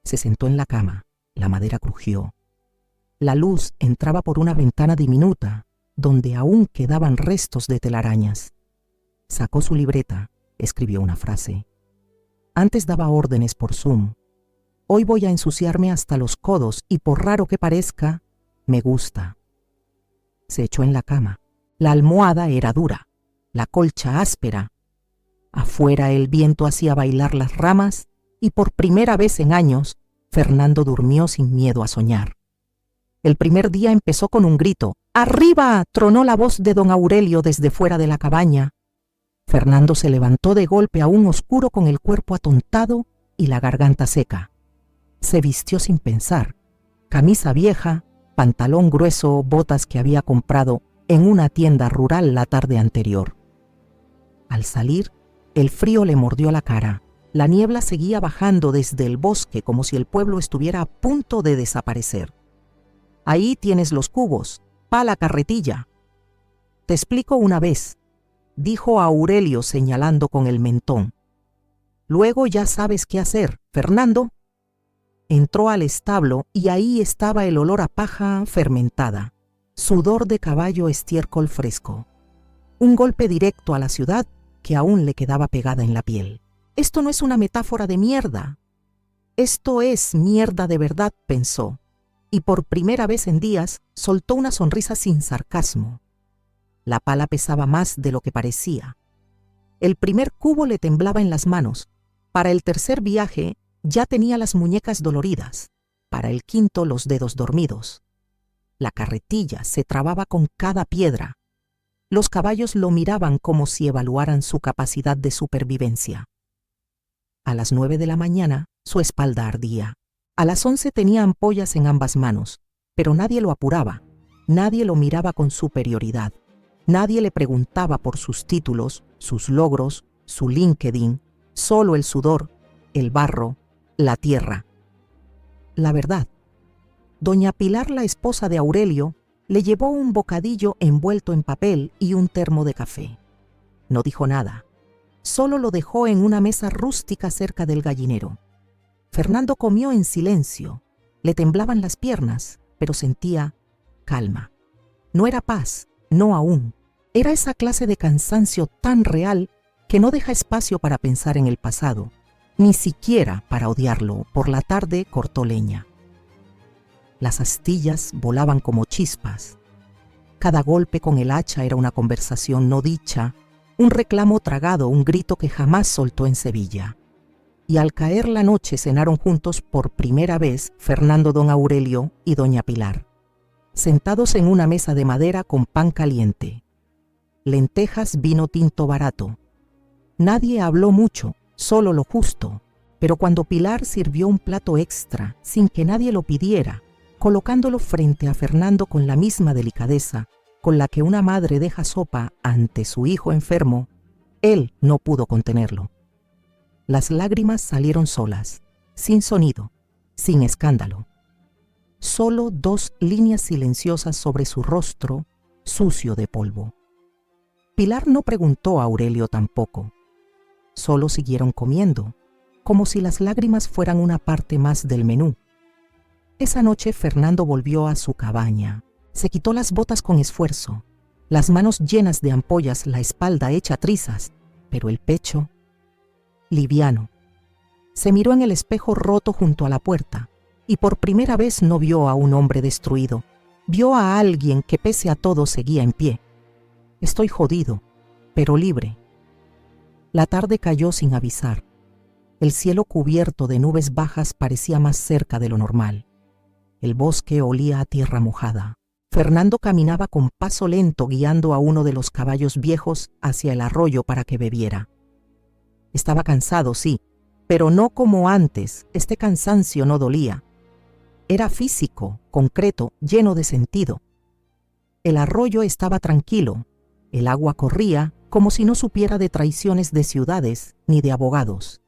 Se sentó en la cama. La madera crujió. La luz entraba por una ventana diminuta, donde aún quedaban restos de telarañas. Sacó su libreta, escribió una frase. Antes daba órdenes por Zoom. Hoy voy a ensuciarme hasta los codos y, por raro que parezca, me gusta. Se echó en la cama. La almohada era dura, la colcha áspera. Afuera el viento hacía bailar las ramas y por primera vez en años, Fernando durmió sin miedo a soñar. El primer día empezó con un grito. «¡Arriba!», tronó la voz de don Aurelio desde fuera de la cabaña. Fernando se levantó de golpe aún oscuro, con el cuerpo atontado y la garganta seca. Se vistió sin pensar. Camisa vieja, pantalón grueso, botas que había comprado en una tienda rural la tarde anterior. Al salir, el frío le mordió la cara. La niebla seguía bajando desde el bosque como si el pueblo estuviera a punto de desaparecer. «Ahí tienes los cubos, pa' la carretilla». «Te explico una vez», dijo Aurelio señalando con el mentón. «Luego ya sabes qué hacer, Fernando». Entró al establo y ahí estaba el olor a paja fermentada, sudor de caballo, estiércol fresco. Un golpe directo a la ciudad que aún le quedaba pegada en la piel. Esto no es una metáfora de mierda. Esto es mierda de verdad, pensó, y por primera vez en días soltó una sonrisa sin sarcasmo. La pala pesaba más de lo que parecía. El primer cubo le temblaba en las manos. Para el tercer viaje ya tenía las muñecas doloridas. Para el quinto los dedos dormidos. La carretilla se trababa con cada piedra. Los caballos lo miraban como si evaluaran su capacidad de supervivencia. A las 9 de la mañana su espalda ardía. A las 11 tenía ampollas en ambas manos, pero nadie lo apuraba, nadie lo miraba con superioridad, nadie le preguntaba por sus títulos, sus logros, su LinkedIn, solo el sudor, el barro, la tierra. La verdad, doña Pilar, la esposa de Aurelio, le llevó un bocadillo envuelto en papel y un termo de café. No dijo nada, solo lo dejó en una mesa rústica cerca del gallinero. Fernando comió en silencio. Le temblaban las piernas, pero sentía calma. No era paz, no aún. Era esa clase de cansancio tan real que no deja espacio para pensar en el pasado, ni siquiera para odiarlo. Por la tarde cortó leña. Las astillas volaban como chispas. Cada golpe con el hacha era una conversación no dicha, un reclamo tragado, un grito que jamás soltó en Sevilla. Y al caer la noche cenaron juntos por primera vez Fernando, don Aurelio y doña Pilar, sentados en una mesa de madera con pan caliente, lentejas, vino tinto barato. Nadie habló mucho, solo lo justo, pero cuando Pilar sirvió un plato extra, sin que nadie lo pidiera, colocándolo frente a Fernando con la misma delicadeza con la que una madre deja sopa ante su hijo enfermo, él no pudo contenerlo. Las lágrimas salieron solas, sin sonido, sin escándalo. Solo 2 líneas silenciosas sobre su rostro, sucio de polvo. Pilar no preguntó a Aurelio tampoco. Solo siguieron comiendo, como si las lágrimas fueran una parte más del menú. Esa noche Fernando volvió a su cabaña. Se quitó las botas con esfuerzo, las manos llenas de ampollas, la espalda hecha trizas, pero el pecho liviano. Se miró en el espejo roto junto a la puerta y por primera vez no vio a un hombre destruido. Vio a alguien que pese a todo seguía en pie. Estoy jodido, pero libre. La tarde cayó sin avisar. El cielo cubierto de nubes bajas parecía más cerca de lo normal. El bosque olía a tierra mojada. Fernando caminaba con paso lento guiando a uno de los caballos viejos hacia el arroyo para que bebiera. Estaba cansado, sí, pero no como antes. Este cansancio no dolía. Era físico, concreto, lleno de sentido. El arroyo estaba tranquilo. El agua corría como si no supiera de traiciones de ciudades ni de abogados.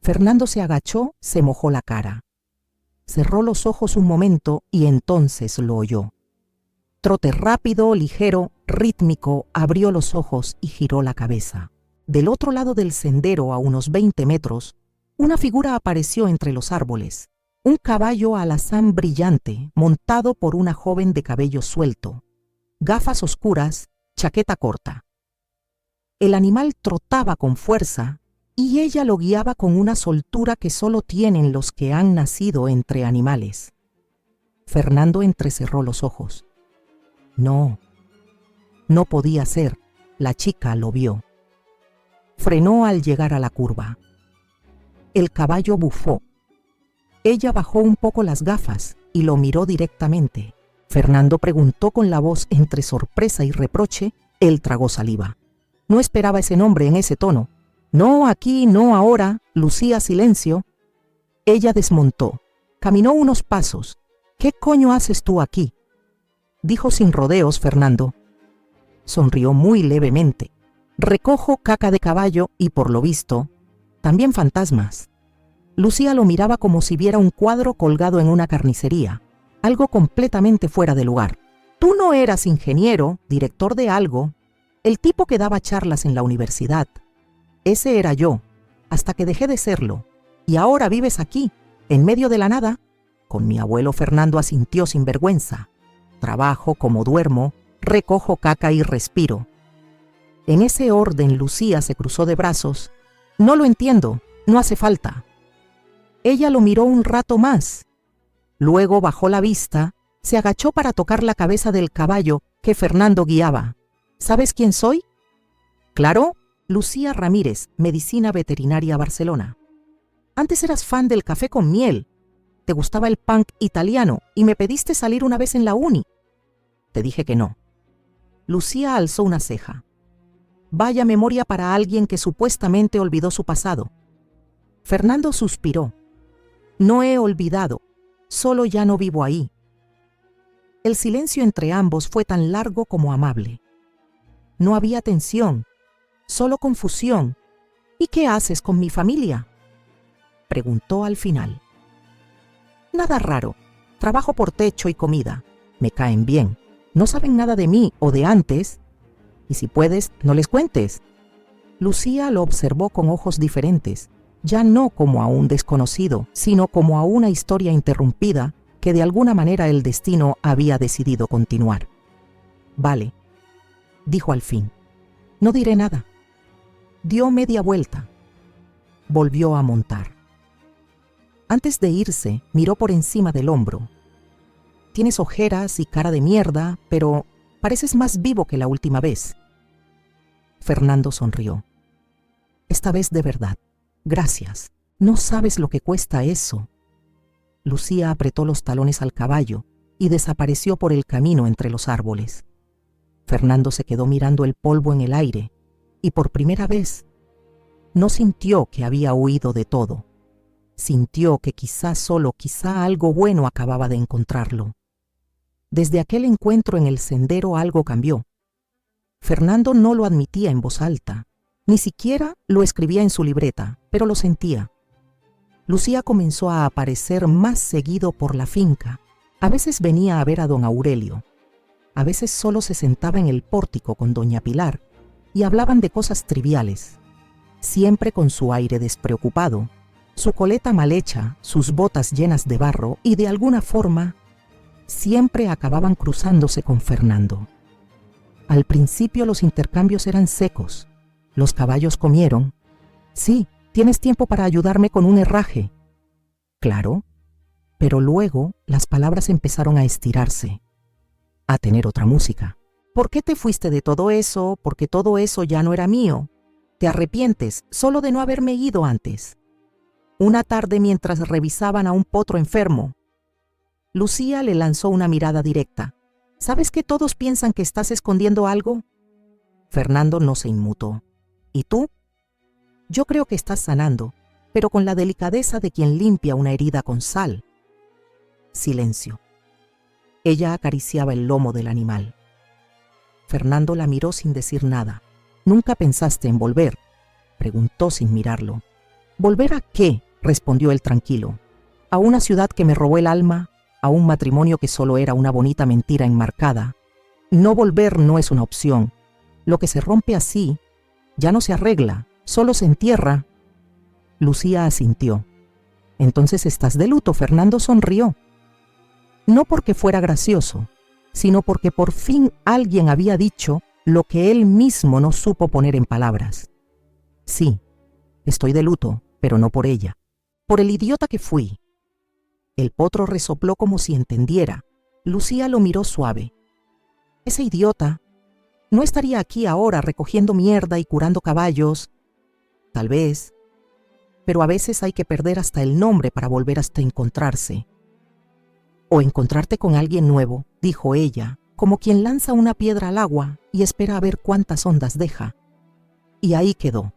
Fernando se agachó, se mojó la cara. Cerró los ojos un momento y entonces lo oyó. Trote rápido, ligero, rítmico, abrió los ojos y giró la cabeza. Del otro lado del sendero, a unos 20 metros, una figura apareció entre los árboles. Un caballo alazán brillante, montado por una joven de cabello suelto, gafas oscuras, chaqueta corta. El animal trotaba con fuerza y ella lo guiaba con una soltura que solo tienen los que han nacido entre animales. Fernando entrecerró los ojos. No podía ser. La chica lo vio. Frenó al llegar a la curva. El caballo bufó. Ella bajó un poco las gafas y lo miró directamente. Fernando preguntó con la voz entre sorpresa y reproche. Él tragó saliva. No esperaba ese nombre en ese tono. No aquí, no ahora. Lucía silencio. Ella desmontó. Caminó unos pasos. ¿Qué coño haces tú aquí?, dijo sin rodeos Fernando. Sonrió muy levemente. Recojo caca de caballo y, por lo visto, también fantasmas. Lucía lo miraba como si viera un cuadro colgado en una carnicería, algo completamente fuera de lugar. Tú no eras ingeniero, director de algo, el tipo que daba charlas en la universidad. Ese era yo, hasta que dejé de serlo. Y ahora vives aquí. En medio de la nada, con mi abuelo Fernando asintió sin vergüenza. Trabajo como duermo, recojo caca y respiro. En ese orden Lucía se cruzó de brazos. No lo entiendo, no hace falta. Ella lo miró un rato más. Luego bajó la vista, se agachó para tocar la cabeza del caballo que Fernando guiaba. ¿Sabes quién soy? Claro, Lucía Ramírez, Medicina Veterinaria Barcelona. Antes eras fan del café con miel. Te gustaba el punk italiano y me pediste salir una vez en la uni. Te dije que no. Lucía alzó una ceja. Vaya memoria para alguien que supuestamente olvidó su pasado. Fernando suspiró. No he olvidado, solo ya no vivo ahí. El silencio entre ambos fue tan largo como amable. No había tensión, solo confusión. ¿Y qué haces con mi familia?, preguntó al final. Nada raro, trabajo por techo y comida. Me caen bien, no saben nada de mí o de antes. Y si puedes, no les cuentes. Lucía lo observó con ojos diferentes, ya no como a un desconocido, sino como a una historia interrumpida que de alguna manera el destino había decidido continuar. Vale, dijo al fin. No diré nada. Dio media vuelta. Volvió a montar. Antes de irse, miró por encima del hombro. Tienes ojeras y cara de mierda, pero pareces más vivo que la última vez. Fernando sonrió. Esta vez de verdad. Gracias. No sabes lo que cuesta eso. Lucía apretó los talones al caballo y desapareció por el camino entre los árboles. Fernando se quedó mirando el polvo en el aire y por primera vez no sintió que había huido de todo. Sintió que quizá algo bueno acababa de encontrarlo. Desde aquel encuentro en el sendero algo cambió. Fernando no lo admitía en voz alta, ni siquiera lo escribía en su libreta, pero lo sentía. Lucía comenzó a aparecer más seguido por la finca. A veces venía a ver a don Aurelio. A veces solo se sentaba en el pórtico con doña Pilar y hablaban de cosas triviales, siempre con su aire despreocupado, su coleta mal hecha, sus botas llenas de barro y de alguna forma siempre acababan cruzándose con Fernando. Al principio los intercambios eran secos. Los caballos comieron. Sí, ¿tienes tiempo para ayudarme con un herraje? Claro, pero luego las palabras empezaron a estirarse, a tener otra música. ¿Por qué te fuiste de todo eso? Porque todo eso ya no era mío. ¿Te arrepientes solo de no haberme ido antes? Una tarde mientras revisaban a un potro enfermo. Lucía le lanzó una mirada directa. ¿Sabes que todos piensan que estás escondiendo algo? Fernando no se inmutó. ¿Y tú? Yo creo que estás sanando, pero con la delicadeza de quien limpia una herida con sal. Silencio. Ella acariciaba el lomo del animal. Fernando la miró sin decir nada. ¿Nunca pensaste en volver?, preguntó sin mirarlo. ¿Volver a qué?, respondió él tranquilo. ¿A una ciudad que me robó el alma? ¿A un matrimonio que solo era una bonita mentira enmarcada? No volver no es una opción. Lo que se rompe así ya no se arregla, solo se entierra. Lucía asintió. Entonces estás de luto. Fernando sonrió. No porque fuera gracioso, sino porque por fin alguien había dicho lo que él mismo no supo poner en palabras. Sí, estoy de luto, pero no por ella. Por el idiota que fui. El potro resopló como si entendiera. Lucía lo miró suave. Ese idiota no estaría aquí ahora recogiendo mierda y curando caballos. Tal vez. Pero a veces hay que perder hasta el nombre para volver hasta encontrarse. O encontrarte con alguien nuevo, dijo ella, como quien lanza una piedra al agua y espera a ver cuántas ondas deja. Y ahí quedó.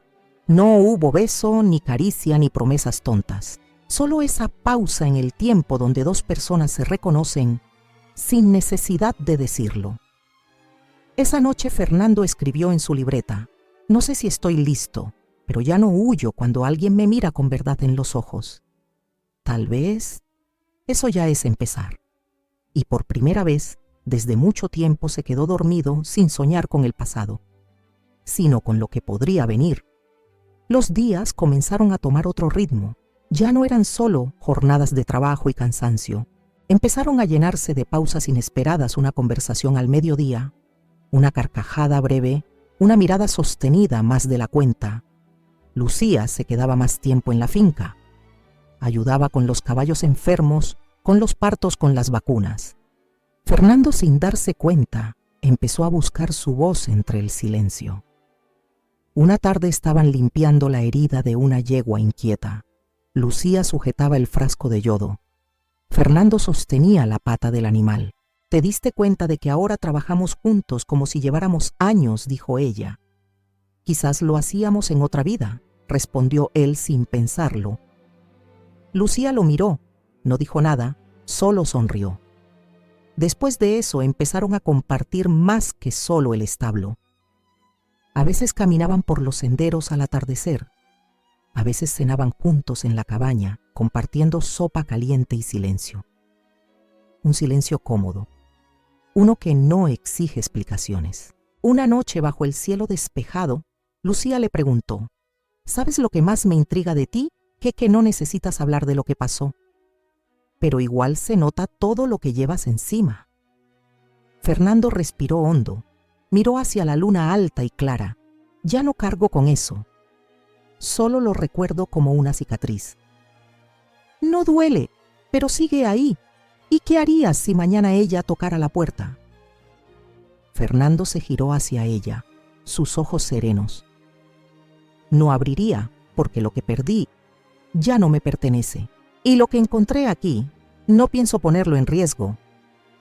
No hubo beso, ni caricia, ni promesas tontas. Solo esa pausa en el tiempo donde dos personas se reconocen sin necesidad de decirlo. Esa noche Fernando escribió en su libreta: no sé si estoy listo, pero ya no huyo cuando alguien me mira con verdad en los ojos. Tal vez eso ya es empezar. Y por primera vez, desde mucho tiempo se quedó dormido sin soñar con el pasado, sino con lo que podría venir. Los días comenzaron a tomar otro ritmo. Ya no eran solo jornadas de trabajo y cansancio. Empezaron a llenarse de pausas inesperadas, una conversación al mediodía, una carcajada breve, una mirada sostenida más de la cuenta. Lucía se quedaba más tiempo en la finca. Ayudaba con los caballos enfermos, con los partos, con las vacunas. Fernando, sin darse cuenta, empezó a buscar su voz entre el silencio. Una tarde estaban limpiando la herida de una yegua inquieta. Lucía sujetaba el frasco de yodo. Fernando sostenía la pata del animal. «¿Te diste cuenta de que ahora trabajamos juntos como si lleváramos años?», dijo ella. «Quizás lo hacíamos en otra vida», respondió él sin pensarlo. Lucía lo miró, no dijo nada, solo sonrió. Después de eso empezaron a compartir más que solo el establo. A veces caminaban por los senderos al atardecer. A veces cenaban juntos en la cabaña, compartiendo sopa caliente y silencio. Un silencio cómodo, uno que no exige explicaciones. Una noche, bajo el cielo despejado, Lucía le preguntó: «¿Sabes lo que más me intriga de ti? Que no necesitas hablar de lo que pasó. Pero igual se nota todo lo que llevas encima». Fernando respiró hondo, miró hacia la luna alta y clara. «Ya no cargo con eso. Solo lo recuerdo como una cicatriz». «No duele, pero sigue ahí. ¿Y qué harías si mañana ella tocara la puerta?». Fernando se giró hacia ella, sus ojos serenos. «No abriría, porque lo que perdí ya no me pertenece. Y lo que encontré aquí, no pienso ponerlo en riesgo».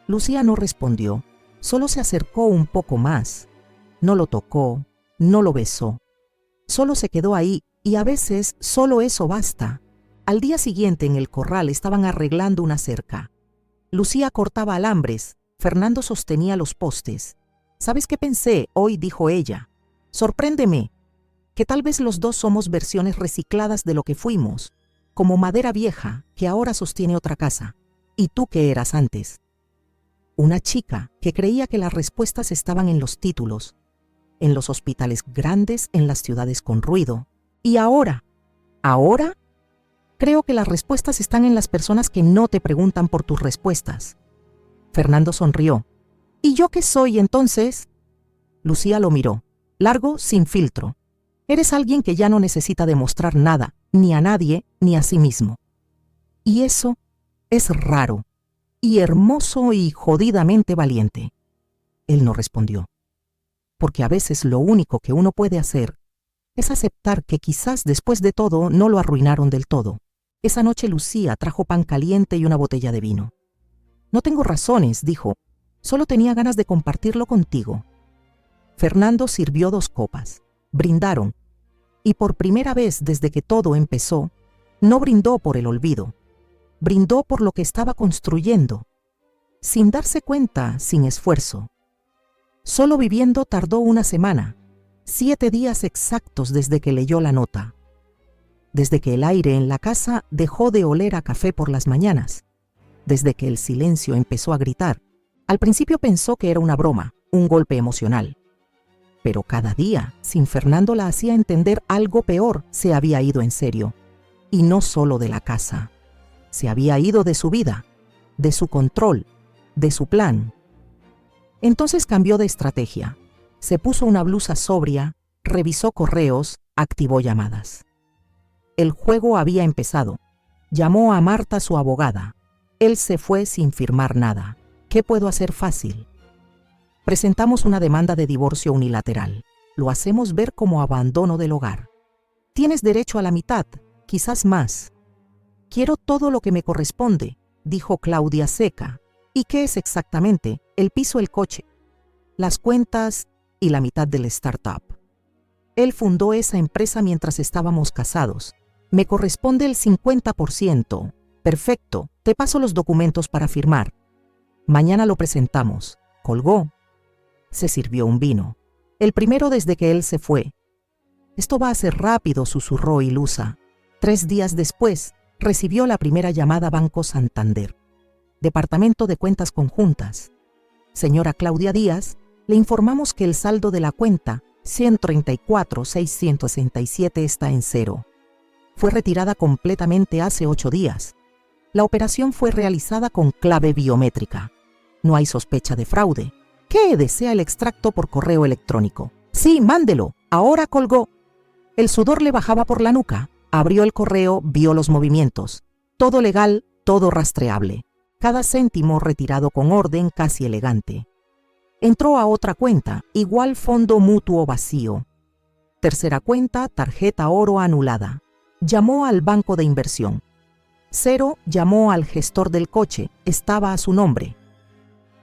Lucía no respondió, solo se acercó un poco más. No lo tocó, no lo besó. Solo se quedó ahí, y a veces solo eso basta. Al día siguiente, en el corral, estaban arreglando una cerca. Lucía cortaba alambres, Fernando sostenía los postes. «¿Sabes qué pensé hoy?», dijo ella. «Sorpréndeme, que tal vez los dos somos versiones recicladas de lo que fuimos, como madera vieja que ahora sostiene otra casa. ¿Y tú qué eras antes?». Una chica que creía que las respuestas estaban en los títulos, en los hospitales grandes, en las ciudades con ruido. ¿Y ahora? ¿Ahora? Creo que las respuestas están en las personas que no te preguntan por tus respuestas». Fernando sonrió. «¿Y yo qué soy entonces?». Lucía lo miró, largo, sin filtro. «Eres alguien que ya no necesita demostrar nada, ni a nadie, ni a sí mismo. Y eso es raro, y hermoso y jodidamente valiente». Él no respondió. Porque a veces lo único que uno puede hacer es aceptar que quizás después de todo no lo arruinaron del todo. Esa noche Lucía trajo pan caliente y una botella de vino. «No tengo razones», dijo, «solo tenía ganas de compartirlo contigo». Fernando sirvió 2 copas. Brindaron. Y por primera vez desde que todo empezó, no brindó por el olvido. Brindó por lo que estaba construyendo. Sin darse cuenta, sin esfuerzo. Solo viviendo tardó una semana, 7 días exactos desde que leyó la nota. Desde que el aire en la casa dejó de oler a café por las mañanas. Desde que el silencio empezó a gritar. Al principio pensó que era una broma, un golpe emocional. Pero cada día, sin Fernando, la hacía entender algo peor. Se había ido en serio. Y no solo de la casa. Se había ido de su vida, de su control, de su plan. Entonces cambió de estrategia. Se puso una blusa sobria, revisó correos, activó llamadas. El juego había empezado. Llamó a Marta, su abogada. Él se fue sin firmar nada. ¿Qué puedo hacer fácil? Presentamos una demanda de divorcio unilateral. Lo hacemos ver como abandono del hogar. Tienes derecho a la mitad, quizás más. Quiero todo lo que me corresponde, dijo Claudia seca. ¿Y qué es exactamente? El piso, el coche, las cuentas y la mitad del startup. Él fundó esa empresa mientras estábamos casados. Me corresponde el 50%. Perfecto, te paso los documentos para firmar. Mañana lo presentamos. Colgó. Se sirvió un vino. El primero desde que él se fue. Esto va a ser rápido, susurró ilusa. 3 días después, recibió la primera llamada Banco Santander. Departamento de Cuentas Conjuntas. Señora Claudia Díaz, le informamos que el saldo de la cuenta 134.667 está en cero. fue retirada completamente hace 8 días. La operación fue realizada con clave biométrica. No hay sospecha de fraude. ¿Qué desea el extracto por correo electrónico? Sí, mándelo. Ahora colgó. El sudor le bajaba por la nuca. Abrió el correo, vio los movimientos. Todo legal, todo rastreable. Cada céntimo retirado con orden, casi elegante. Entró a otra cuenta, igual fondo mutuo vacío. Tercera cuenta, tarjeta oro anulada. Llamó al banco de inversión. 0 llamó al gestor del coche, estaba a su nombre.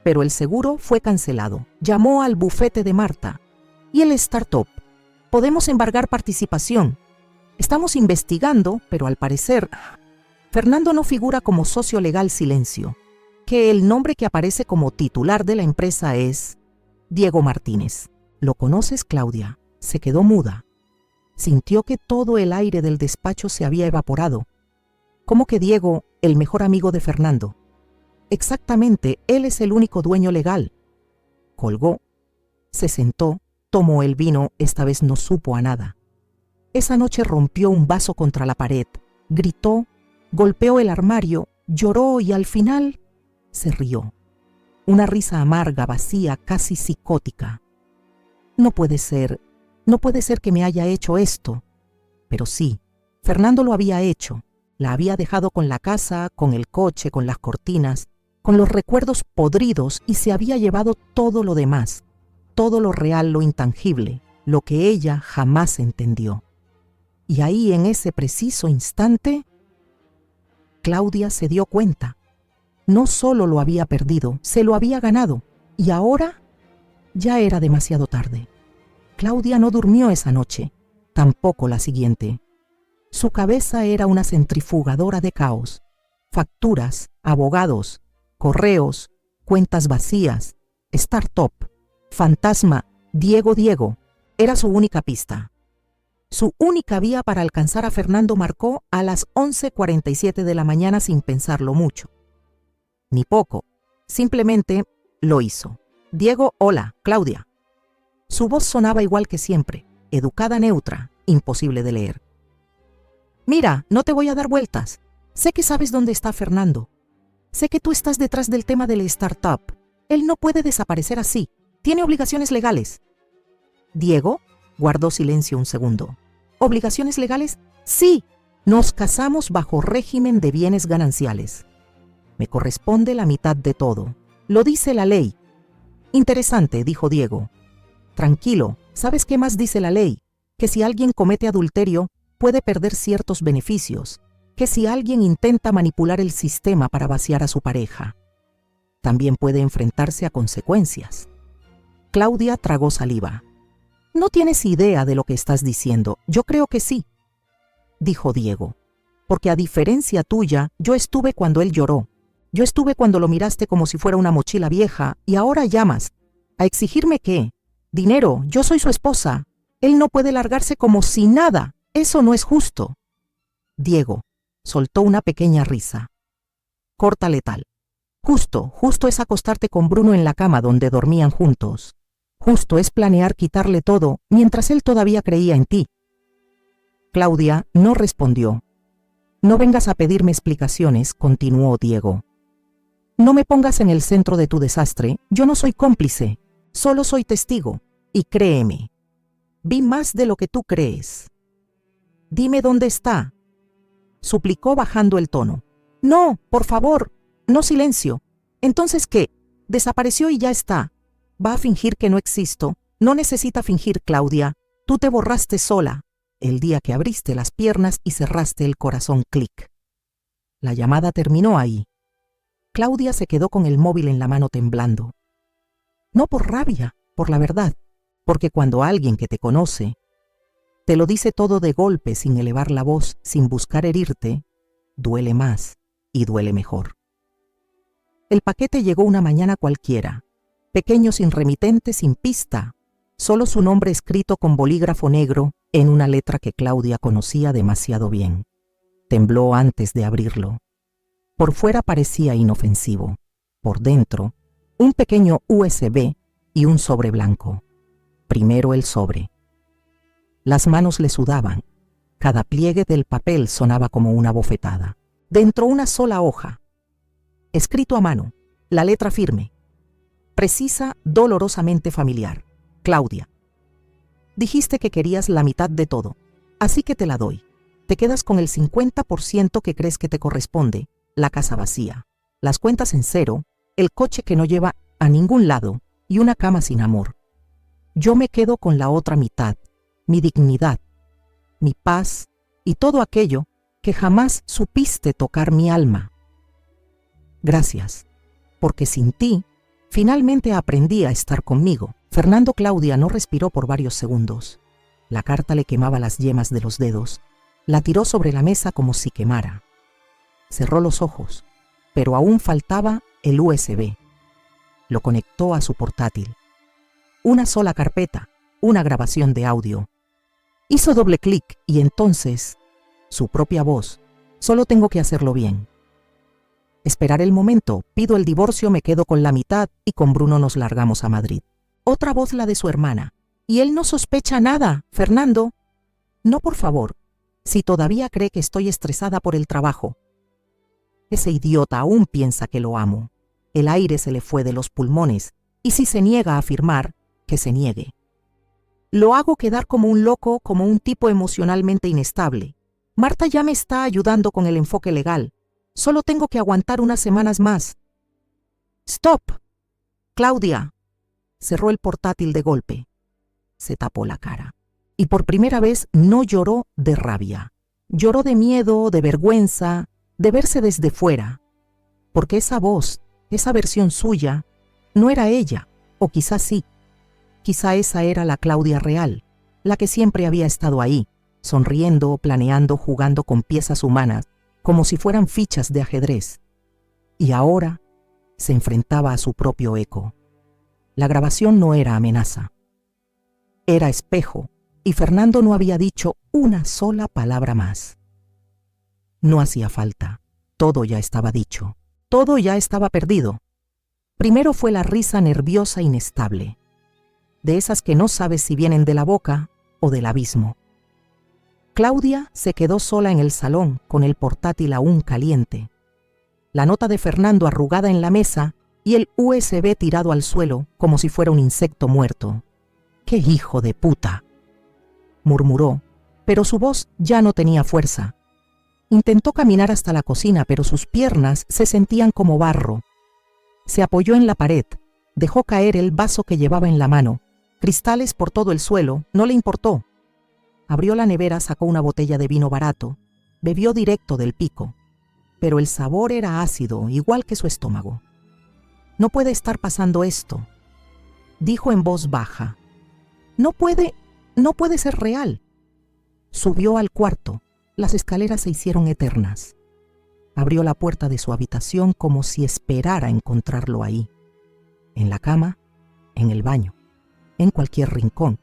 Pero el seguro fue cancelado. Llamó al bufete de Marta. ¿Y el startup? Podemos embargar participación. Estamos investigando, pero al parecer, Fernando no figura como socio legal. Silencio. Que el nombre que aparece como titular de la empresa es Diego Martínez. ¿Lo conoces, Claudia? Se quedó muda. Sintió que todo el aire del despacho se había evaporado. ¿Cómo que Diego, el mejor amigo de Fernando? Exactamente, él es el único dueño legal. Colgó, se sentó, tomó el vino, esta vez no supo a nada. Esa noche rompió un vaso contra la pared, gritó, golpeó el armario, lloró y al final se rió. Una risa amarga, vacía, casi psicótica. No puede ser que me haya hecho esto. Pero sí, Fernando lo había hecho. La había dejado con la casa, con el coche, con las cortinas, con los recuerdos podridos y se había llevado todo lo demás, todo lo real, lo intangible, lo que ella jamás entendió. Y ahí, en ese preciso instante, Claudia se dio cuenta. No solo lo había perdido, se lo había ganado. Y ahora ya era demasiado tarde. Claudia no durmió esa noche, tampoco la siguiente. Su cabeza era una centrifugadora de caos. Facturas, abogados, correos, cuentas vacías, startup, fantasma, Diego. Era su única pista. Su única vía para alcanzar a Fernando marcó a las 11:47 de la mañana sin pensarlo mucho. Ni poco, simplemente lo hizo. Diego, hola, Claudia. Su voz sonaba igual que siempre, educada, neutra, imposible de leer. Mira, no te voy a dar vueltas. Sé que sabes dónde está Fernando. Sé que tú estás detrás del tema del startup. Él no puede desaparecer así. Tiene obligaciones legales. Diego guardó silencio un segundo. ¿Obligaciones legales? Sí. Nos casamos bajo régimen de bienes gananciales. Me corresponde la mitad de todo. Lo dice la ley. Interesante, dijo Diego. Tranquilo, ¿sabes qué más dice la ley? Que si alguien comete adulterio, puede perder ciertos beneficios, que si alguien intenta manipular el sistema para vaciar a su pareja, también puede enfrentarse a consecuencias. Claudia tragó saliva. No tienes idea de lo que estás diciendo. Yo creo que sí, dijo Diego, porque a diferencia tuya, yo estuve cuando él lloró. Yo estuve cuando lo miraste como si fuera una mochila vieja y ahora llamas a exigirme ¿qué? Dinero, yo soy su esposa. Él no puede largarse como si nada. Eso no es justo. Diego soltó una pequeña risa. Corta letal. Justo es acostarte con Bruno en la cama donde dormían juntos. Justo es planear quitarle todo mientras él todavía creía en ti. Claudia no respondió. No vengas a pedirme explicaciones, continuó Diego. No me pongas en el centro de tu desastre. Yo no soy cómplice, solo soy testigo. Y créeme, vi más de lo que tú crees. Dime dónde está, suplicó bajando el tono. No, por favor, no, silencio. ¿Entonces qué? Desapareció y ya está. ¿Va a fingir que no existo? No necesita fingir, Claudia. Tú te borraste sola, el día que abriste las piernas y cerraste el corazón, clic. La llamada terminó ahí. Claudia se quedó con el móvil en la mano temblando. No por rabia, por la verdad, porque cuando alguien que te conoce te lo dice todo de golpe, sin elevar la voz, sin buscar herirte, duele más y duele mejor. El paquete llegó una mañana cualquiera, pequeño, sin remitente, sin pista, solo su nombre escrito con bolígrafo negro en una letra que Claudia conocía demasiado bien. Tembló antes de abrirlo. Por fuera parecía inofensivo, por dentro, un pequeño USB y un sobre blanco. Primero el sobre. Las manos le sudaban. Cada pliegue del papel sonaba como una bofetada. Dentro una sola hoja. Escrito a mano, la letra firme. Precisa, dolorosamente familiar. Claudia. Dijiste que querías la mitad de todo, así que te la doy. Te quedas con el 50% que crees que te corresponde, la casa vacía, las cuentas en cero, el coche que no lleva a ningún lado y una cama sin amor. Yo me quedo con la otra mitad, mi dignidad, mi paz y todo aquello que jamás supiste tocar mi alma. Gracias, porque sin ti, finalmente aprendí a estar conmigo. Fernando. Claudia no respiró por varios segundos. La carta le quemaba las yemas de los dedos. La tiró sobre la mesa como si quemara. Cerró los ojos, pero aún faltaba el USB. Lo conectó a su portátil. Una sola carpeta, una grabación de audio. Hizo doble clic y entonces, su propia voz. Solo tengo que hacerlo bien. Esperar el momento, pido el divorcio, me quedo con la mitad y con Bruno nos largamos a Madrid. Otra voz, la de su hermana. Y él no sospecha nada, Fernando. No, por favor, si todavía cree que estoy estresada por el trabajo. Ese idiota aún piensa que lo amo. El aire se le fue de los pulmones y si se niega a afirmar, que se niegue. Lo hago quedar como un loco, como un tipo emocionalmente inestable. Marta ya me está ayudando con el enfoque legal. Solo tengo que aguantar unas semanas más. ¡Stop! Claudia. Cerró el portátil de golpe. Se tapó la cara. Y por primera vez no lloró de rabia. Lloró de miedo, de vergüenza, de verse desde fuera. Porque esa voz, esa versión suya, no era ella, o quizás sí. Quizá esa era la Claudia real, la que siempre había estado ahí, sonriendo, planeando, jugando con piezas humanas, como si fueran fichas de ajedrez. Y ahora se enfrentaba a su propio eco. La grabación no era amenaza. Era espejo, y Fernando no había dicho una sola palabra más. No hacía falta. Todo ya estaba dicho. Todo ya estaba perdido. Primero fue la risa nerviosa inestable, de esas que no sabes si vienen de la boca o del abismo. Claudia se quedó sola en el salón con el portátil aún caliente, la nota de Fernando arrugada en la mesa y el USB tirado al suelo como si fuera un insecto muerto. ¡Qué hijo de puta!, murmuró, pero su voz ya no tenía fuerza. Intentó caminar hasta la cocina, pero sus piernas se sentían como barro. Se apoyó en la pared, dejó caer el vaso que llevaba en la mano. Cristales por todo el suelo, no le importó. Abrió la nevera, sacó una botella de vino barato, bebió directo del pico, pero el sabor era ácido, igual que su estómago. No puede estar pasando esto, dijo en voz baja. No puede ser real. Subió al cuarto, las escaleras se hicieron eternas. Abrió la puerta de su habitación como si esperara encontrarlo ahí, en la cama, en el baño, en cualquier rincón.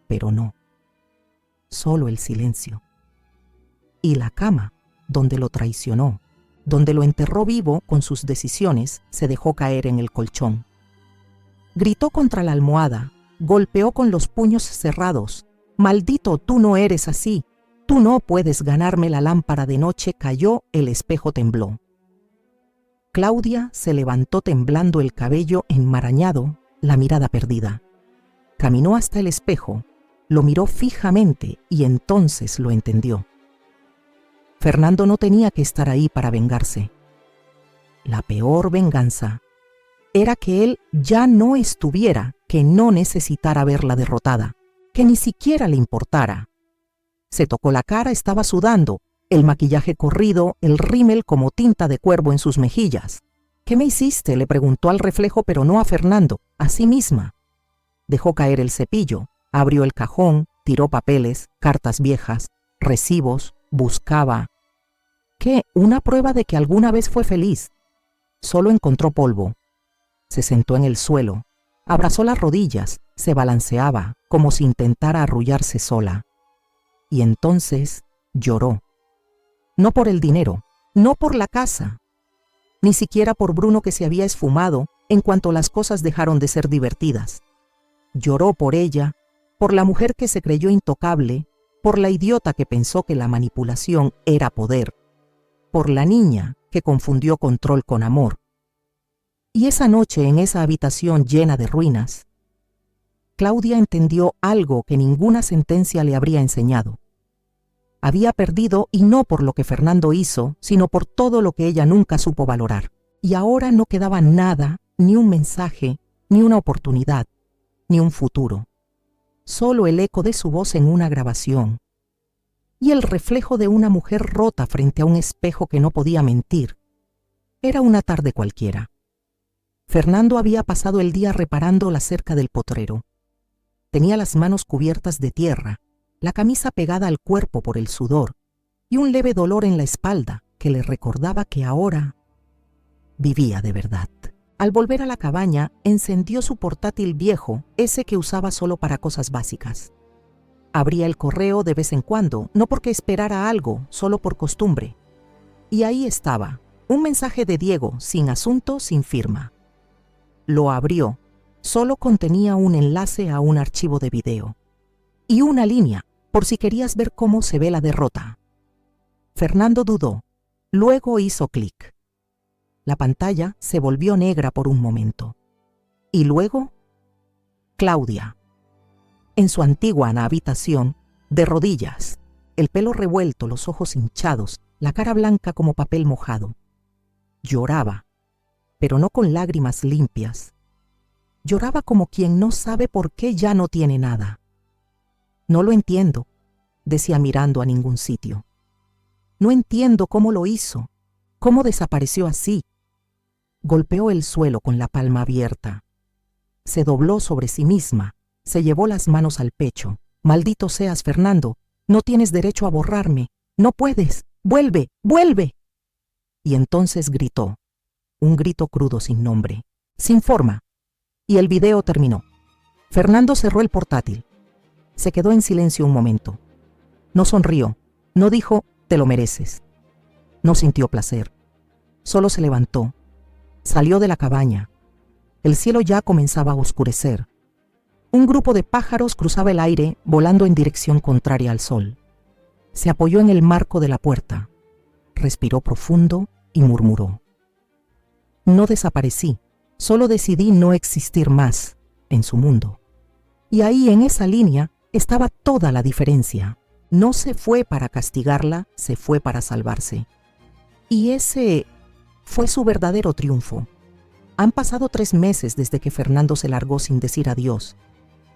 Pero no, solo el silencio. Y la cama, donde lo traicionó, donde lo enterró vivo con sus decisiones, se dejó caer en el colchón. Gritó contra la almohada, golpeó con los puños cerrados. «Maldito, tú no eres así. Tú no puedes ganarme la lámpara de noche». Cayó, el espejo tembló. Claudia se levantó temblando, el cabello enmarañado, la mirada perdida. Caminó hasta el espejo, lo miró fijamente y entonces lo entendió. Fernando no tenía que estar ahí para vengarse. La peor venganza era que él ya no estuviera, que no necesitara verla derrotada, que ni siquiera le importara. Se tocó la cara, estaba sudando, el maquillaje corrido, el rímel como tinta de cuervo en sus mejillas. «¿Qué me hiciste?», le preguntó al reflejo, pero no a Fernando, a sí misma. Dejó caer el cepillo, abrió el cajón, tiró papeles, cartas viejas, recibos, buscaba. ¿Qué? Una prueba de que alguna vez fue feliz. Solo encontró polvo. Se sentó en el suelo, abrazó las rodillas, se balanceaba como si intentara arrullarse sola. Y entonces lloró. No por el dinero, no por la casa, ni siquiera por Bruno, que se había esfumado en cuanto las cosas dejaron de ser divertidas. Lloró por ella, por la mujer que se creyó intocable, por la idiota que pensó que la manipulación era poder, por la niña que confundió control con amor. Y esa noche en esa habitación llena de ruinas, Claudia entendió algo que ninguna sentencia le habría enseñado. Había perdido, y no por lo que Fernando hizo, sino por todo lo que ella nunca supo valorar. Y ahora no quedaba nada, ni un mensaje, ni una oportunidad, ni un futuro. Solo el eco de su voz en una grabación. Y el reflejo de una mujer rota frente a un espejo que no podía mentir. Era una tarde cualquiera. Fernando había pasado el día reparando la cerca del potrero. Tenía las manos cubiertas de tierra, la camisa pegada al cuerpo por el sudor y un leve dolor en la espalda que le recordaba que ahora vivía de verdad. Al volver a la cabaña, encendió su portátil viejo, ese que usaba solo para cosas básicas. Abría el correo de vez en cuando, no porque esperara algo, solo por costumbre. Y ahí estaba, un mensaje de Diego, sin asunto, sin firma. Lo abrió. Solo contenía un enlace a un archivo de video. Y una línea, por si querías ver cómo se ve la derrota. Fernando dudó. Luego hizo clic. La pantalla se volvió negra por un momento. Y luego, Claudia. En su antigua habitación, de rodillas, el pelo revuelto, los ojos hinchados, la cara blanca como papel mojado. Lloraba, pero no con lágrimas limpias. Lloraba como quien no sabe por qué ya no tiene nada. No lo entiendo, decía mirando a ningún sitio. No entiendo cómo lo hizo, cómo desapareció así. Golpeó el suelo con la palma abierta. Se dobló sobre sí misma, se llevó las manos al pecho. Maldito seas, Fernando, no tienes derecho a borrarme, no puedes, vuelve, vuelve. Y entonces gritó, un grito crudo sin nombre, sin forma. Y el video terminó. Fernando cerró el portátil. Se quedó en silencio un momento. No sonrió, no dijo, te lo mereces. No sintió placer. Solo se levantó. Salió de la cabaña. El cielo ya comenzaba a oscurecer. Un grupo de pájaros cruzaba el aire, volando en dirección contraria al sol. Se apoyó en el marco de la puerta. Respiró profundo y murmuró. No desaparecí. Solo decidí no existir más en su mundo. Y ahí en esa línea estaba toda la diferencia. No se fue para castigarla, se fue para salvarse. Y ese fue su verdadero triunfo. Han pasado 3 meses desde que Fernando se largó sin decir adiós.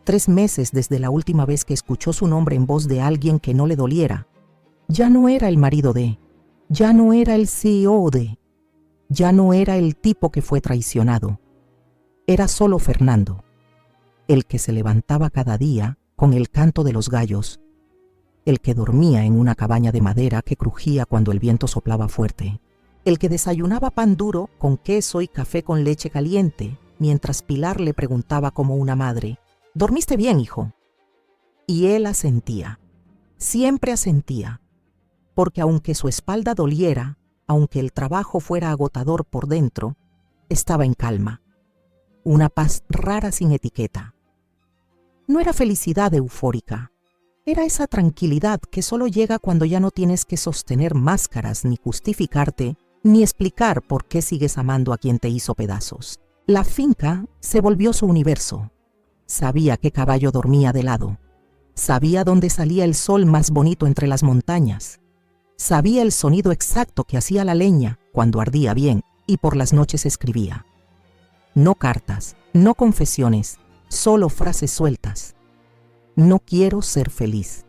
3 meses desde la última vez que escuchó su nombre en voz de alguien que no le doliera. Ya no era el marido de, ya no era el CEO de, ya no era el tipo que fue traicionado. Era solo Fernando, el que se levantaba cada día con el canto de los gallos, el que dormía en una cabaña de madera que crujía cuando el viento soplaba fuerte, el que desayunaba pan duro con queso y café con leche caliente, mientras Pilar le preguntaba como una madre, ¿dormiste bien, hijo? Y él asentía, siempre asentía, porque aunque su espalda doliera, aunque el trabajo fuera agotador por dentro, estaba en calma. Una paz rara sin etiqueta. No era felicidad eufórica, era esa tranquilidad que solo llega cuando ya no tienes que sostener máscaras ni justificarte, ni explicar por qué sigues amando a quien te hizo pedazos. La finca se volvió su universo. Sabía qué caballo dormía de lado. Sabía dónde salía el sol más bonito entre las montañas. Sabía el sonido exacto que hacía la leña cuando ardía bien y por las noches escribía. No cartas, no confesiones, solo frases sueltas. No quiero ser feliz.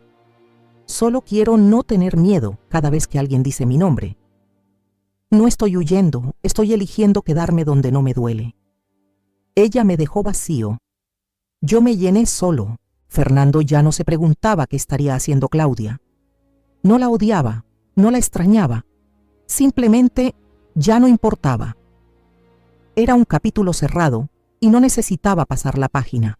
Solo quiero no tener miedo cada vez que alguien dice mi nombre. No estoy huyendo, estoy eligiendo quedarme donde no me duele. Ella me dejó vacío. Yo me llené solo. Fernando ya no se preguntaba qué estaría haciendo Claudia. No la odiaba, no la extrañaba. Simplemente ya no importaba. Era un capítulo cerrado y no necesitaba pasar la página.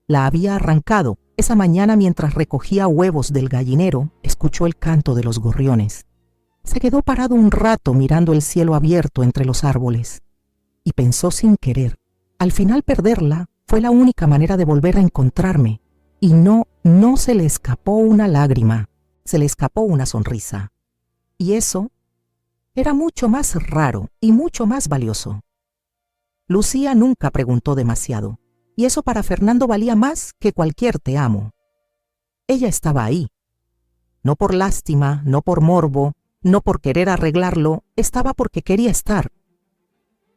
La había arrancado. Esa mañana mientras recogía huevos del gallinero, escuchó el canto de los gorriones. Se quedó parado un rato mirando el cielo abierto entre los árboles y pensó sin querer. Al final perderla fue la única manera de volver a encontrarme y no No se le escapó una lágrima, se le escapó una sonrisa. Y eso era mucho más raro y mucho más valioso. Lucía nunca preguntó demasiado, y eso para Fernando valía más que cualquier te amo. Ella estaba ahí. No por lástima, no por morbo, no por querer arreglarlo, estaba porque quería estar.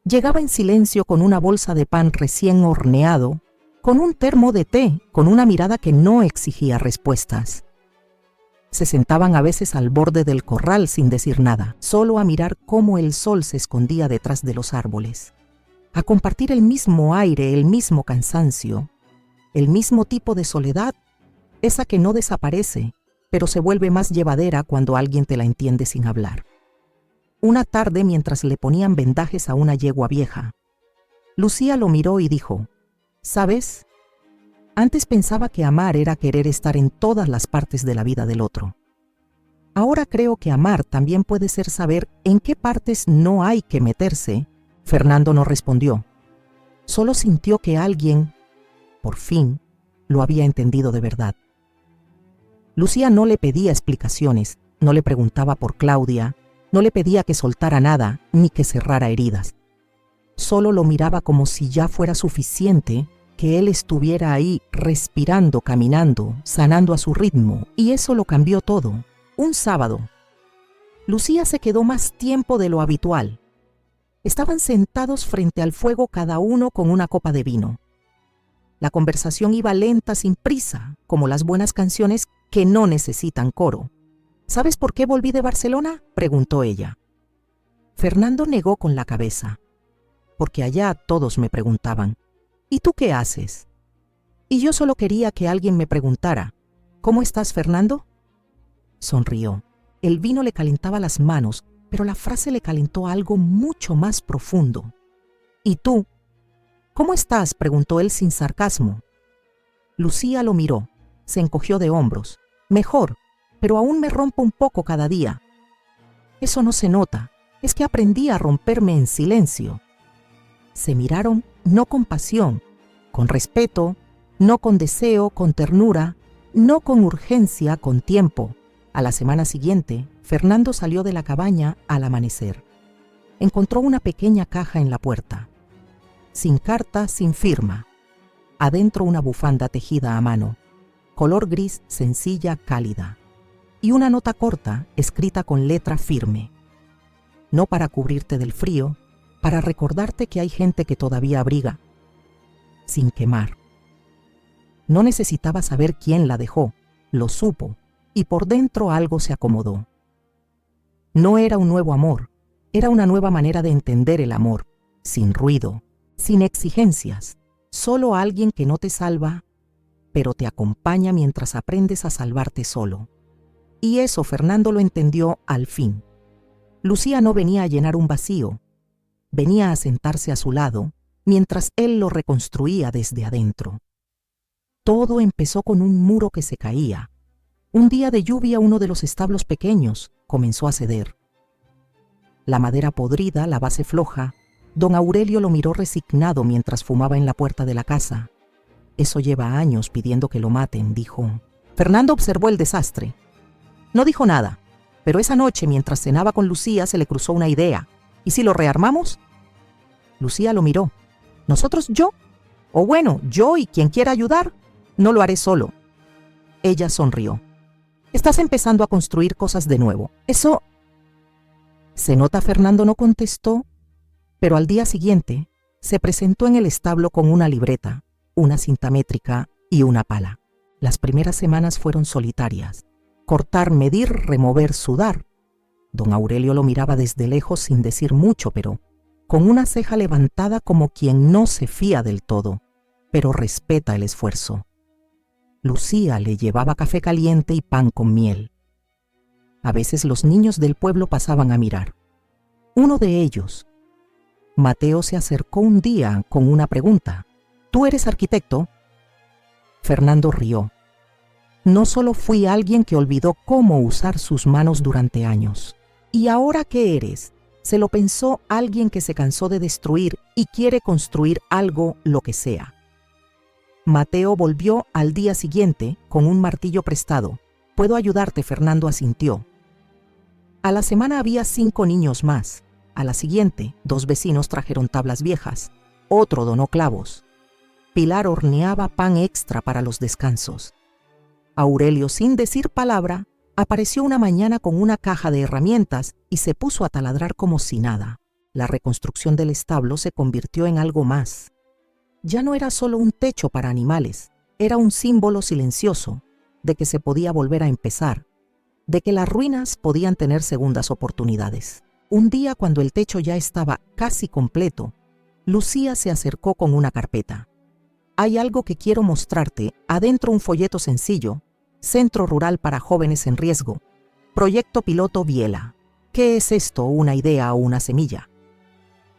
Llegaba en silencio con una bolsa de pan recién horneado, con un termo de té, con una mirada que no exigía respuestas. Se sentaban a veces al borde del corral sin decir nada, solo a mirar cómo el sol se escondía detrás de los árboles, a compartir el mismo aire, el mismo cansancio, el mismo tipo de soledad, esa que no desaparece, pero se vuelve más llevadera cuando alguien te la entiende sin hablar. Una tarde, mientras le ponían vendajes a una yegua vieja, Lucía lo miró y dijo: ¿sabes? Antes pensaba que amar era querer estar en todas las partes de la vida del otro. Ahora creo que amar también puede ser saber en qué partes no hay que meterse. Fernando no respondió. Solo sintió que alguien, por fin, lo había entendido de verdad. Lucía no le pedía explicaciones, no le preguntaba por Claudia, no le pedía que soltara nada ni que cerrara heridas. Solo lo miraba como si ya fuera suficiente que él estuviera ahí respirando, caminando, sanando a su ritmo, y eso lo cambió todo. Un sábado, Lucía se quedó más tiempo de lo habitual. Estaban sentados frente al fuego cada uno con una copa de vino. La conversación iba lenta, sin prisa, como las buenas canciones que no necesitan coro. ¿Sabes por qué volví de Barcelona?, preguntó ella. Fernando negó con la cabeza. Porque allá todos me preguntaban: ¿y tú qué haces? Y yo solo quería que alguien me preguntara: ¿cómo estás, Fernando? Sonrió. El vino le calentaba las manos, pero la frase le calentó algo mucho más profundo. ¿Y tú? ¿Cómo estás?, preguntó él sin sarcasmo. Lucía lo miró, se encogió de hombros. Mejor, pero aún me rompo un poco cada día. Eso no se nota, es que aprendí a romperme en silencio. Se miraron no con pasión, con respeto, no con deseo, con ternura, no con urgencia, con tiempo. A la semana siguiente, Fernando salió de la cabaña al amanecer. Encontró una pequeña caja en la puerta. Sin carta, sin firma. Adentro una bufanda tejida a mano, color gris, sencilla, cálida. Y una nota corta, escrita con letra firme. No para cubrirte del frío, para recordarte que hay gente que todavía abriga, sin quemar. No necesitaba saber quién la dejó, lo supo, y por dentro algo se acomodó. No era un nuevo amor, era una nueva manera de entender el amor, sin ruido, sin exigencias, solo alguien que no te salva, pero te acompaña mientras aprendes a salvarte solo. Y eso Fernando lo entendió al fin. Lucía no venía a llenar un vacío, venía a sentarse a su lado mientras él lo reconstruía desde adentro. Todo empezó con un muro que se caía. Un día de lluvia uno de los establos pequeños comenzó a ceder. La madera podrida, la base floja, don Aurelio lo miró resignado mientras fumaba en la puerta de la casa. Eso lleva años pidiendo que lo maten, dijo. Fernando observó el desastre. No dijo nada, pero esa noche mientras cenaba con Lucía se le cruzó una idea. ¿Y si lo rearmamos? Lucía lo miró. ¿Nosotros, yo? O bueno, yo y quien quiera ayudar. No lo haré solo. Ella sonrió. Estás empezando a construir cosas de nuevo. Eso... Se nota Fernando no contestó, pero al día siguiente se presentó en el establo con una libreta, una cinta métrica y una pala. Las primeras semanas fueron solitarias. Cortar, medir, remover, sudar. Don Aurelio lo miraba desde lejos sin decir mucho, pero con una ceja levantada como quien no se fía del todo, pero respeta el esfuerzo. Lucía le llevaba café caliente y pan con miel. A veces los niños del pueblo pasaban a mirar. Uno de ellos, Mateo, se acercó un día con una pregunta. ¿Tú eres arquitecto? Fernando rió. No solo fui alguien que olvidó cómo usar sus manos durante años. ¿Y ahora qué eres? Se lo pensó alguien que se cansó de destruir y quiere construir algo, lo que sea. Mateo volvió al día siguiente con un martillo prestado. «Puedo ayudarte», Fernando asintió. A la semana había 5 niños más. A la siguiente, 2 vecinos trajeron tablas viejas. Otro donó clavos. Pilar horneaba pan extra para los descansos. Aurelio, sin decir palabra, apareció una mañana con una caja de herramientas y se puso a taladrar como si nada. La reconstrucción del establo se convirtió en algo más. Ya no era solo un techo para animales, era un símbolo silencioso de que se podía volver a empezar, de que las ruinas podían tener segundas oportunidades. Un día, cuando el techo ya estaba casi completo, Lucía se acercó con una carpeta. «Hay algo que quiero mostrarte. Adentro un folleto sencillo. Centro Rural para Jóvenes en Riesgo. Proyecto Piloto Biela. ¿Qué es esto? ¿Una idea o una semilla?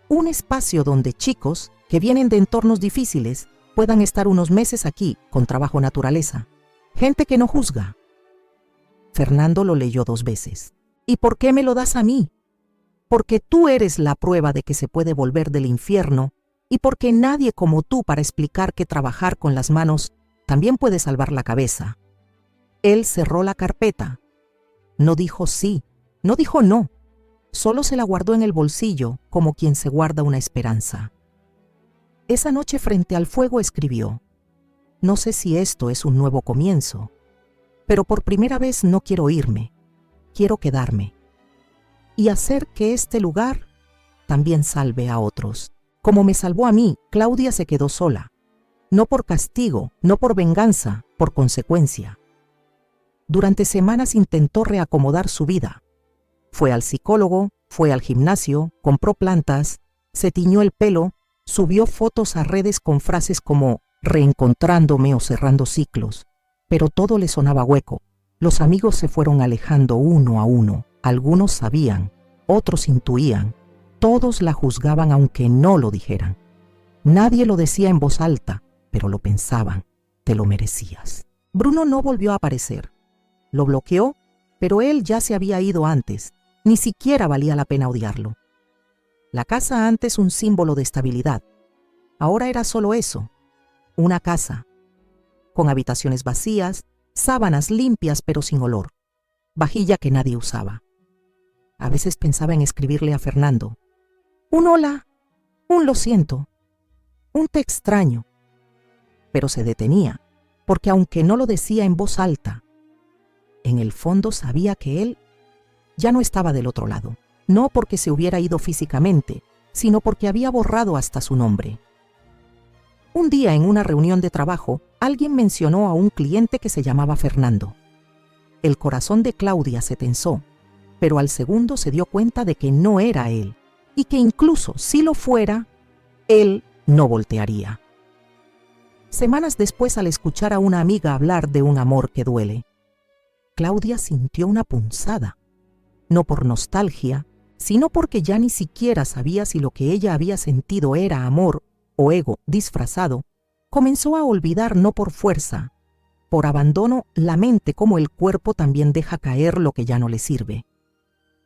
Un espacio donde chicos que vienen de entornos difíciles puedan estar unos meses aquí con trabajo naturaleza. Gente que no juzga». Fernando lo leyó 2 veces. «¿Y por qué me lo das a mí? Porque tú eres la prueba de que se puede volver del infierno y porque nadie como tú para explicar que trabajar con las manos también puede salvar la cabeza». Él cerró la carpeta. No dijo sí, no dijo no. Solo se la guardó en el bolsillo como quien se guarda una esperanza. Esa noche frente al fuego escribió: «No sé si esto es un nuevo comienzo, pero por primera vez no quiero irme, quiero quedarme y hacer que este lugar también salve a otros. Como me salvó a mí». Claudia se quedó sola, no por castigo, no por venganza, por consecuencia. Durante semanas intentó reacomodar su vida. Fue al psicólogo, fue al gimnasio, compró plantas, se tiñó el pelo, subió fotos a redes con frases como «reencontrándome» o «cerrando ciclos», pero todo le sonaba hueco. Los amigos se fueron alejando uno a uno. Algunos sabían, otros intuían. Todos la juzgaban aunque no lo dijeran. Nadie lo decía en voz alta, pero lo pensaban. Te lo merecías. Bruno no volvió a aparecer. Lo bloqueó, pero él ya se había ido antes. Ni siquiera valía la pena odiarlo. La casa, antes un símbolo de estabilidad, ahora era solo eso, una casa, con habitaciones vacías, sábanas limpias pero sin olor, vajilla que nadie usaba. A veces pensaba en escribirle a Fernando: un hola, un lo siento, un te extraño. Pero se detenía, porque aunque no lo decía en voz alta, en el fondo sabía que él ya no estaba del otro lado. No porque se hubiera ido físicamente, sino porque había borrado hasta su nombre. Un día en una reunión de trabajo, alguien mencionó a un cliente que se llamaba Fernando. El corazón de Claudia se tensó, pero al segundo se dio cuenta de que no era él, y que incluso si lo fuera, él no voltearía. Semanas después, al escuchar a una amiga hablar de un amor que duele, Claudia sintió una punzada, no por nostalgia, sino porque ya ni siquiera sabía si lo que ella había sentido era amor o ego disfrazado. Comenzó a olvidar, no por fuerza, por abandono. La mente, como el cuerpo, también deja caer lo que ya no le sirve.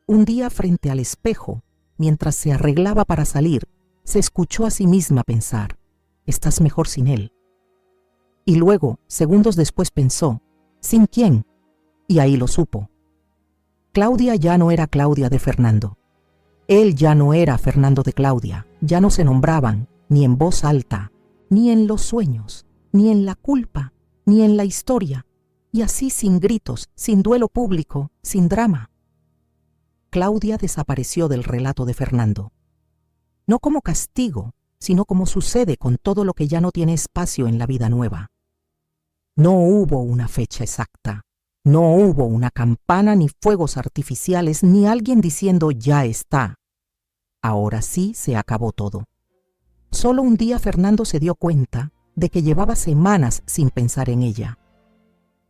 Un día, frente al espejo, mientras se arreglaba para salir, se escuchó a sí misma pensar: «Estás mejor sin él». Y luego, segundos después, pensó: «¿Sin quién?». Y ahí lo supo. Claudia ya no era Claudia de Fernando. Él ya no era Fernando de Claudia. Ya no se nombraban, ni en voz alta, ni en los sueños, ni en la culpa, ni en la historia. Y así, sin gritos, sin duelo público, sin drama. Claudia desapareció del relato de Fernando. No como castigo, sino como sucede con todo lo que ya no tiene espacio en la vida nueva. No hubo una fecha exacta. No hubo una campana, ni fuegos artificiales, ni alguien diciendo «ya está». Ahora sí se acabó todo. Solo un día Fernando se dio cuenta de que llevaba semanas sin pensar en ella.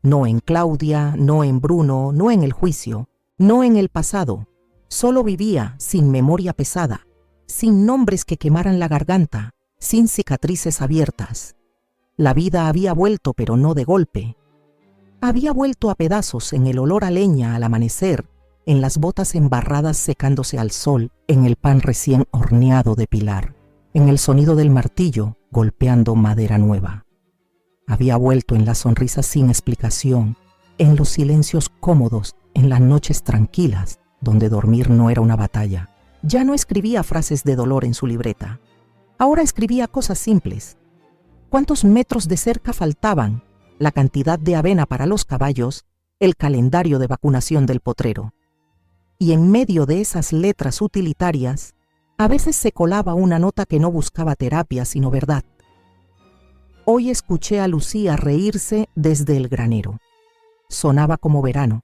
No en Claudia, no en Bruno, no en el juicio, no en el pasado. Solo vivía sin memoria pesada, sin nombres que quemaran la garganta, sin cicatrices abiertas. La vida había vuelto, pero no de golpe. Había vuelto a pedazos, en el olor a leña al amanecer, en las botas embarradas secándose al sol, en el pan recién horneado de Pilar, en el sonido del martillo golpeando madera nueva. Había vuelto en las sonrisas sin explicación, en los silencios cómodos, en las noches tranquilas, donde dormir no era una batalla. Ya no escribía frases de dolor en su libreta. Ahora escribía cosas simples. ¿Cuántos metros de cerca faltaban? La cantidad de avena para los caballos, el calendario de vacunación del potrero. Y en medio de esas letras utilitarias, a veces se colaba una nota que no buscaba terapia, sino verdad. Hoy escuché a Lucía reírse desde el granero. Sonaba como verano.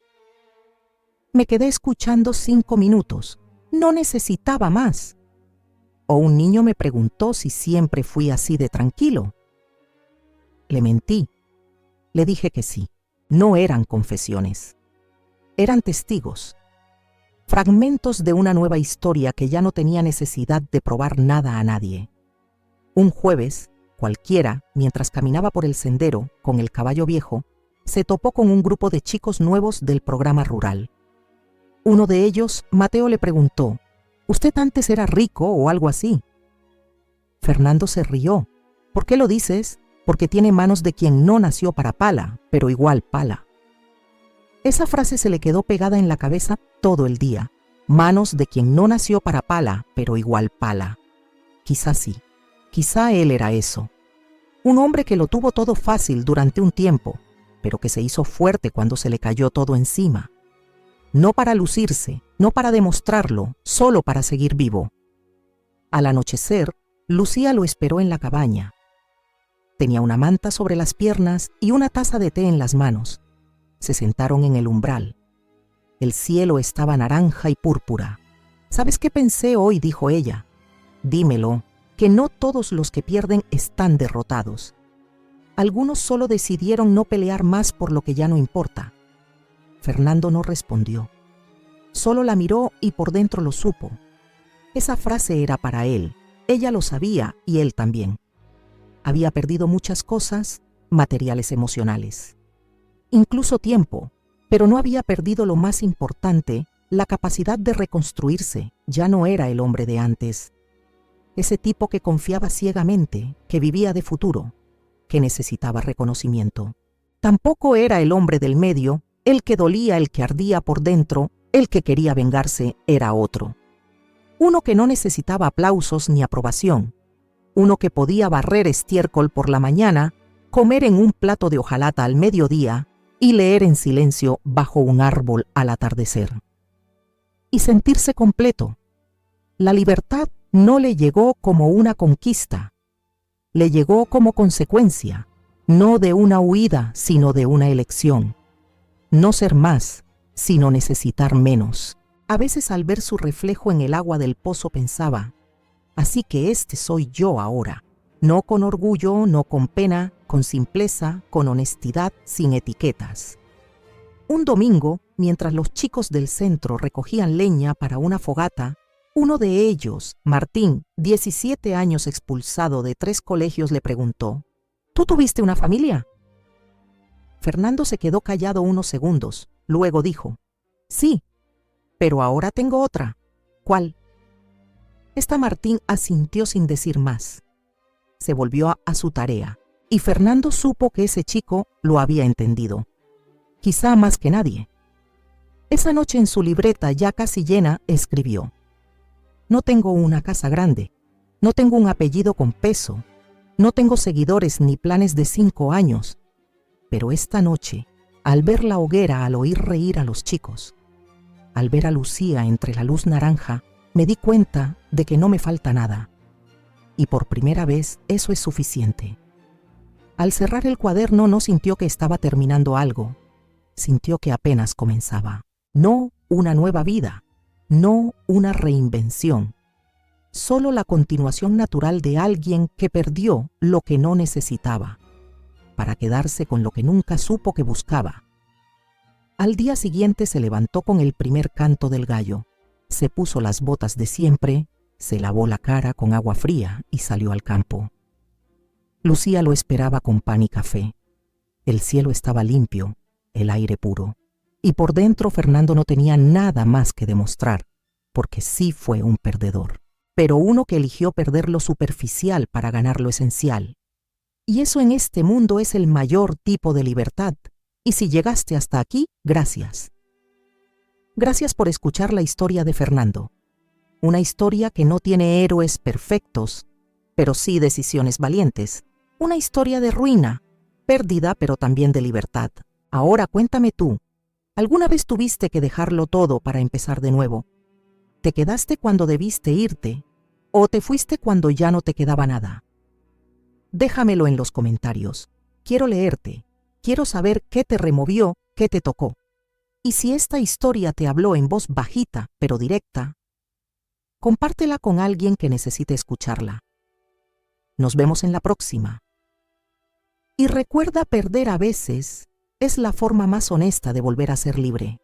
Me quedé escuchando 5 minutos. No necesitaba más. O un niño me preguntó si siempre fui así de tranquilo. Le mentí. Le dije que sí. No eran confesiones. Eran testigos. Fragmentos de una nueva historia que ya no tenía necesidad de probar nada a nadie. Un jueves, cualquiera, mientras caminaba por el sendero con el caballo viejo, se topó con un grupo de chicos nuevos del programa rural. Uno de ellos, Mateo, le preguntó: ¿Usted antes era rico o algo así? Fernando se rió. ¿Por qué lo dices? Porque tiene manos de quien no nació para pala, pero igual pala. Esa frase se le quedó pegada en la cabeza todo el día. Manos de quien no nació para pala, pero igual pala. Quizá sí, quizá él era eso. Un hombre que lo tuvo todo fácil durante un tiempo, pero que se hizo fuerte cuando se le cayó todo encima. No para lucirse, no para demostrarlo, solo para seguir vivo. Al anochecer, Lucía lo esperó en la cabaña. Tenía una manta sobre las piernas y una taza de té en las manos. Se sentaron en el umbral. El cielo estaba naranja y púrpura. ¿Sabes qué pensé hoy?, dijo ella. Dímelo, que no todos los que pierden están derrotados. Algunos solo decidieron no pelear más por lo que ya no importa. Fernando no respondió. Solo la miró y por dentro lo supo. Esa frase era para él. Ella lo sabía y él también. Había perdido muchas cosas, materiales, emocionales. Incluso tiempo, pero no había perdido lo más importante, la capacidad de reconstruirse. Ya no era el hombre de antes. Ese tipo que confiaba ciegamente, que vivía de futuro, que necesitaba reconocimiento. Tampoco era el hombre del medio, el que dolía, el que ardía por dentro, el que quería vengarse. Era otro. Uno que no necesitaba aplausos ni aprobación. Uno que podía barrer estiércol por la mañana, comer en un plato de hojalata al mediodía y leer en silencio bajo un árbol al atardecer. Y sentirse completo. La libertad no le llegó como una conquista. Le llegó como consecuencia, no de una huida, sino de una elección. No ser más, sino necesitar menos. A veces al ver su reflejo en el agua del pozo pensaba: así que este soy yo ahora. No con orgullo, no con pena, con simpleza, con honestidad, sin etiquetas. Un domingo, mientras los chicos del centro recogían leña para una fogata, uno de ellos, Martín, 17 años expulsado de 3 colegios, le preguntó: ¿Tú tuviste una familia? Fernando se quedó callado unos segundos. Luego dijo: sí, pero ahora tengo otra. ¿Cuál? Esta Martín asintió sin decir más. Se volvió a su tarea, y Fernando supo que ese chico lo había entendido. Quizá más que nadie. Esa noche en su libreta ya casi llena escribió: no tengo una casa grande, no tengo un apellido con peso, no tengo seguidores ni planes de 5 años, pero esta noche, al ver la hoguera, al oír reír a los chicos, al ver a Lucía entre la luz naranja, me di cuenta de que no me falta nada. Y por primera vez eso es suficiente. Al cerrar el cuaderno no sintió que estaba terminando algo, sintió que apenas comenzaba. No una nueva vida, no una reinvención, solo la continuación natural de alguien que perdió lo que no necesitaba, para quedarse con lo que nunca supo que buscaba. Al día siguiente se levantó con el primer canto del gallo, se puso las botas de siempre, se lavó la cara con agua fría y salió al campo. Lucía lo esperaba con pan y café. El cielo estaba limpio, el aire puro. Y por dentro Fernando no tenía nada más que demostrar, porque sí fue un perdedor. Pero uno que eligió perder lo superficial para ganar lo esencial. Y eso en este mundo es el mayor tipo de libertad. Y si llegaste hasta aquí, gracias. Gracias por escuchar la historia de Fernando. Una historia que no tiene héroes perfectos, pero sí decisiones valientes. Una historia de ruina, pérdida, pero también de libertad. Ahora cuéntame tú, ¿alguna vez tuviste que dejarlo todo para empezar de nuevo? ¿Te quedaste cuando debiste irte o te fuiste cuando ya no te quedaba nada? Déjamelo en los comentarios. Quiero leerte. Quiero saber qué te removió, qué te tocó. Y si esta historia te habló en voz bajita, pero directa, compártela con alguien que necesite escucharla. Nos vemos en la próxima. Y recuerda, perder a veces es la forma más honesta de volver a ser libre.